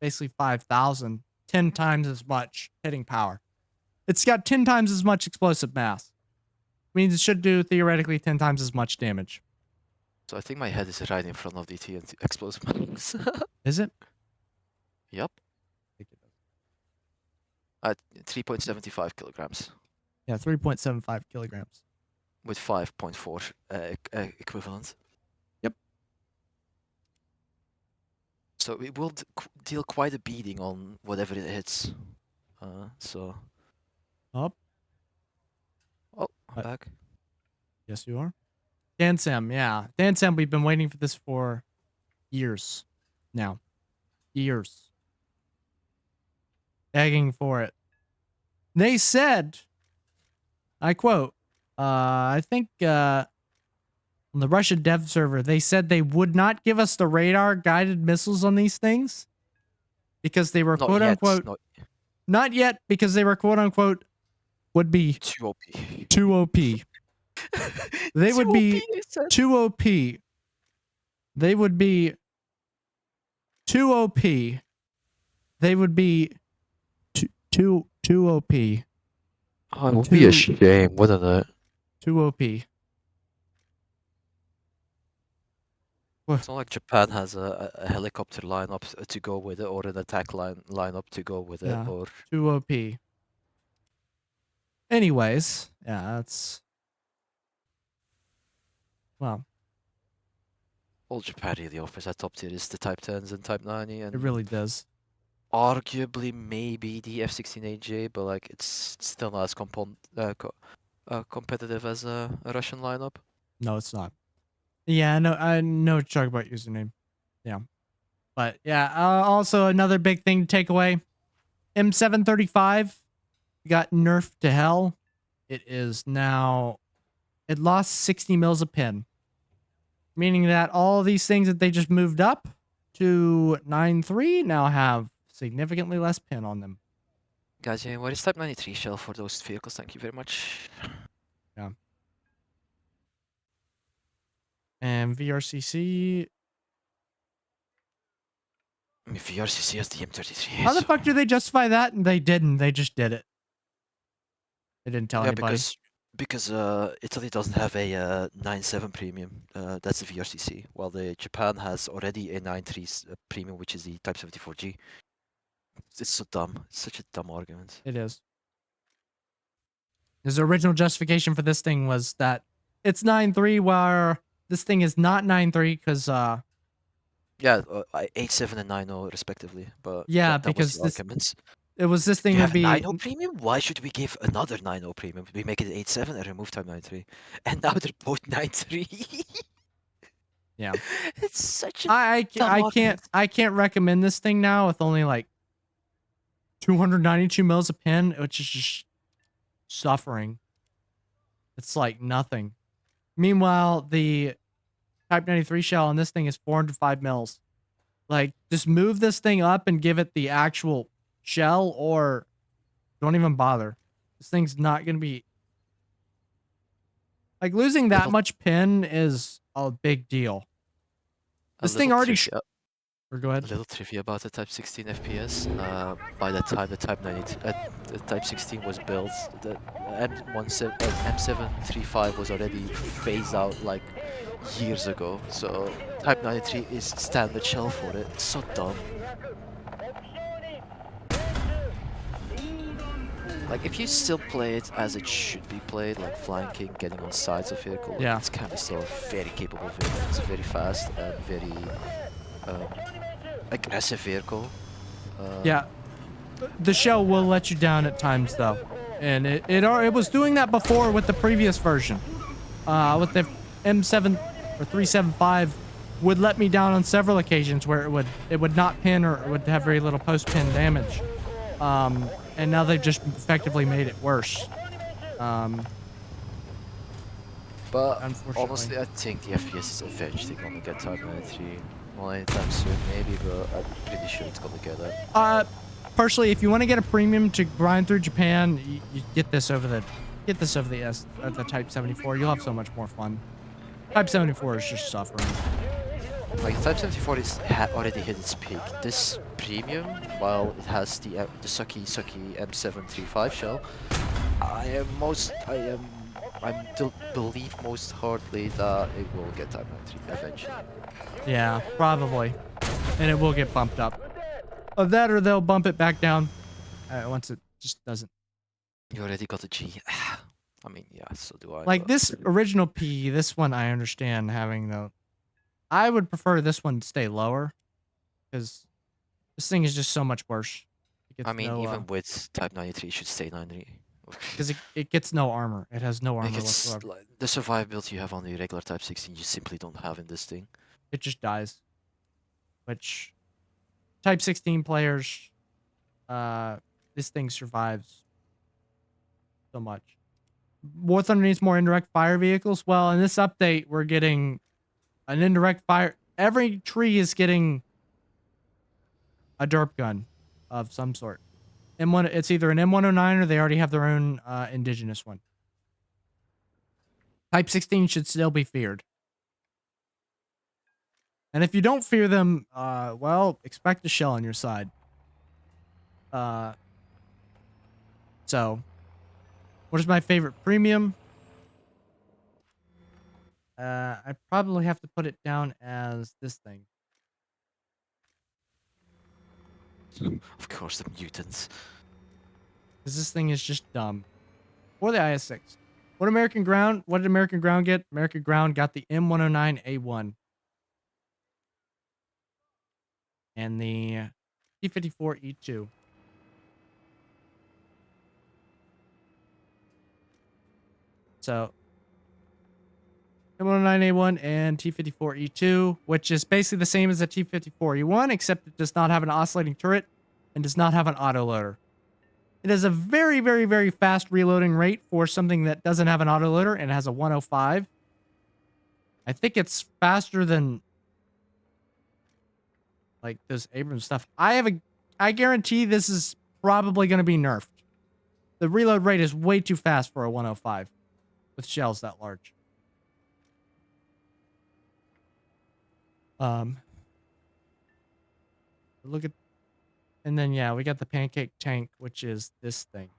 basically 5,000, 10 times as much hitting power. It's got 10 times as much explosive mass. Means it should do theoretically 10 times as much damage. So I think my head is right in front of the TNT explosive mass. Is it? Yep. At 3.75 kilograms Yeah, 3.75 kilograms. with 5.4 equivalent. Yep. So it will deal quite a beating on whatever it hits. So. Up. Oh, I'm back. Yes, you are. Dansam, yeah. Dansam, we've been waiting for this for years now. Years. Begging for it. They said, I quote, I think on the Russian dev server, they said they would not give us the radar guided missiles on these things because they were Not quote yet, unquote, not yet because they were quote unquote would be too OP. too OP. They would be too OP. They would be too OP. They would be too OP. Oh, it would be a shame, wouldn't it? Too OP. It's not like Japan has a helicopter lineup to go with it, or an attack lineup to go with it, Yeah. or Too OP. Anyways, yeah, that's well, all Japan really offers at top tier is the Type 10s and Type 90, and it really does. arguably maybe the F-16AJ, but like it's still not as competitive as a Russian lineup. No, it's not. Yeah, I know what you're talking about username. Yeah. But yeah, also another big thing to take away. M735 got nerfed to hell. It is now, it lost 60 mils a pin. Meaning that all these things that they just moved up to 9.3 now have significantly less pin on them. Guys, yeah, what is Type 93 shell for those vehicles? Thank you very much. And VRCC, I mean, VRCC has the M33. how the fuck do they justify that? And they didn't. They just did it. They didn't tell Yeah, anybody. because Italy doesn't have a 9.7 premium. That's the VRCC, while the Japan has already a 9.3 premium, which is the Type 74G. It's so dumb. It's such a dumb argument. It is. His original justification for this thing was that it's 9.3, where this thing is not 9.3 because Yeah, 8.7 and 9.0 respectively. But Yeah, that was because the this arguments. it was this thing You would have be 9.0 premium? Why should we give another 9.0 premium? We make it 8.7 and remove Type 93. And now they're both 9.3. Yeah. It's such a I dumb can't argument. recommend this thing now with only like 292 mils a pin, which is just suffering. It's like nothing. Meanwhile, the Type 93 shell on this thing is 405 mils. Like, just move this thing up and give it the actual shell, or don't even bother. This thing's not going to be... Like, losing that Little- much pin is a big deal. A This thing little already... trivia- Or go A ahead. little trivia about the Type 16 FPS. By that time, the Type 90, the Type 16 was built. The M735 was already phased out like years ago. So Type 93 is standard shell for it. It's so dumb. Like, if you still play it as it should be played, like flanking, getting on sides of vehicle, like, Yeah. it's kind of still a very capable vehicle. It's very fast and very aggressive vehicle. Yeah. The shell will let you down at times, though. And it was doing that before with the previous version. With the M7 or 375 would let me down on several occasions where it would not pin, or it would have very little post-pin damage. And now they've just effectively made it worse. But Unfortunately. honestly, I think the FPS is eventually gonna get Type 93. Well, anytime soon, maybe, but I'm pretty sure it's gonna get that. Personally, if you want to get a premium to grind through Japan, you get this over the the Type 74. You'll have so much more fun. Type 74 is just suffering. Like Type 74 is already hit its peak. This premium, while it has the sucky M735 shell, I believe most hardly that it will get Type 93 eventually. Yeah, probably. And it will get bumped up. Of that, or they'll bump it back down once it just doesn't. You already got a G. I mean, yeah, so do I. Like but- this original P, this one I understand having though. I would prefer this one to stay lower because this thing is just so much worse. It gets I mean, no, even with Type 93, it should stay 93. because it gets no armor. It has no armor Like it's whatsoever. like the survivability you have on the regular Type 16, you simply don't have in this thing. It just dies. Which Type 16 players, this thing survives so much. War Thunder needs more indirect fire vehicles. Well, in this update, we're getting an indirect fire. Every tree is getting a derp gun of some sort. M1, it's either an M109 or they already have their own indigenous one. Type 16 should still be feared. And if you don't fear them, well, expect a shell on your side. So, what is my favorite premium? I probably have to put it down as this thing. Of course, the mutants. Because this thing is just dumb. Or the IS-6. What did American Ground get? American Ground got the M109A1. And the T-54E2. So, M109A1 and T-54E2, which is basically the same as the T-54E1, except it does not have an oscillating turret and does not have an autoloader. It has a very, very, very fast reloading rate for something that doesn't have an autoloader and has a 105. I think it's faster than like those Abrams stuff. I guarantee this is probably going to be nerfed. The reload rate is way too fast for a 105 with shells that large. Look at, and then yeah, we got the pancake tank, which is this thing.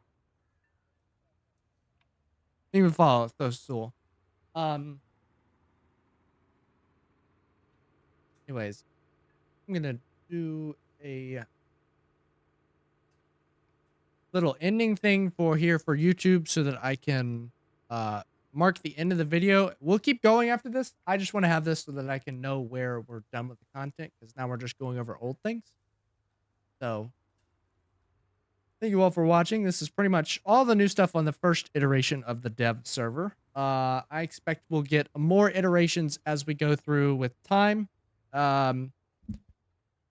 Didn't even follow, it's so cool. Anyways, I'm gonna do a little ending thing for here for YouTube so that I can mark the end of the video. We'll keep going after this. I just want to have this so that I can know where we're done with the content, because now we're just going over old things. So thank you all for watching. This is pretty much all the new stuff on the first iteration of the dev server. I expect we'll get more iterations as we go through with time.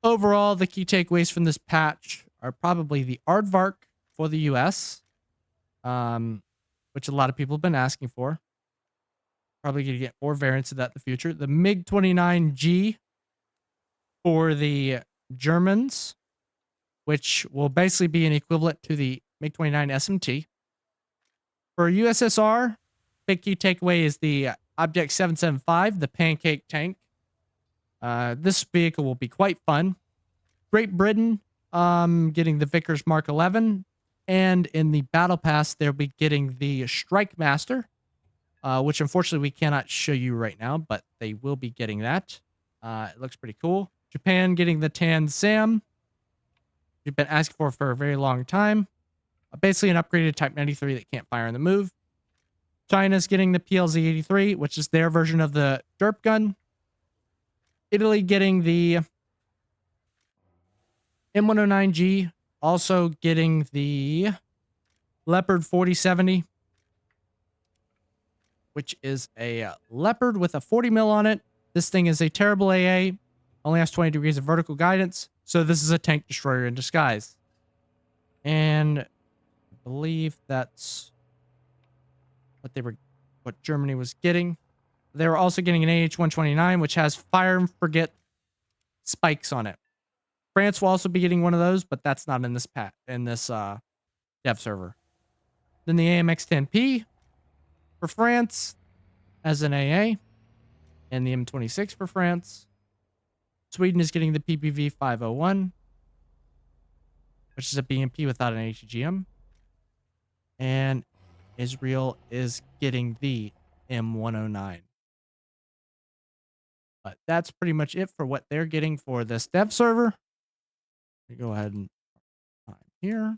Overall, the key takeaways from this patch are probably the Aardvark for the US, which a lot of people have been asking for. Probably going to get more variants of that in the future. The MiG-29G for the Germans, which will basically be an equivalent to the MiG-29 SMT. For USSR, big key takeaway is the Object 775, the pancake tank. This vehicle will be quite fun. Great Britain, getting the Vickers Mark 11. And in the Battle Pass, they'll be getting the Strike Master, which unfortunately we cannot show you right now, but they will be getting that. It looks pretty cool. Japan getting the Tan Sam. We've been asking for a very long time. Basically an upgraded Type 93 that can't fire on the move. China's getting the PLZ-83, which is their version of the derp gun. Italy getting the M109G, also getting the Leopard 4070, which is a Leopard with a 40 mil on it. This thing is a terrible AA, only has 20 degrees of vertical guidance, so this is a tank destroyer in disguise. And I believe that's what Germany was getting. They were also getting an AH-129, which has fire and forget spikes on it. France will also be getting one of those, but that's not in this dev server. Then the AMX-10P for France as an AA, and the M26 for France. Sweden is getting the PPV 501, which is a BMP without an ATGM. And Israel is getting the M109. But that's pretty much it for what they're getting for this dev server. We go ahead and time here.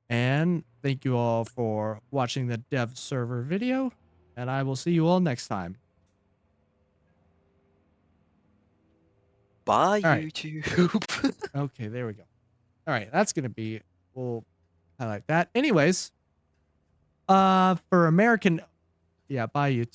And thank you all for watching the dev server video. And I will see you all next time. Bye, right. YouTube. Okay, there we go. All right, that's going to be, we'll highlight that. Anyways, for American, yeah, bye YouTube.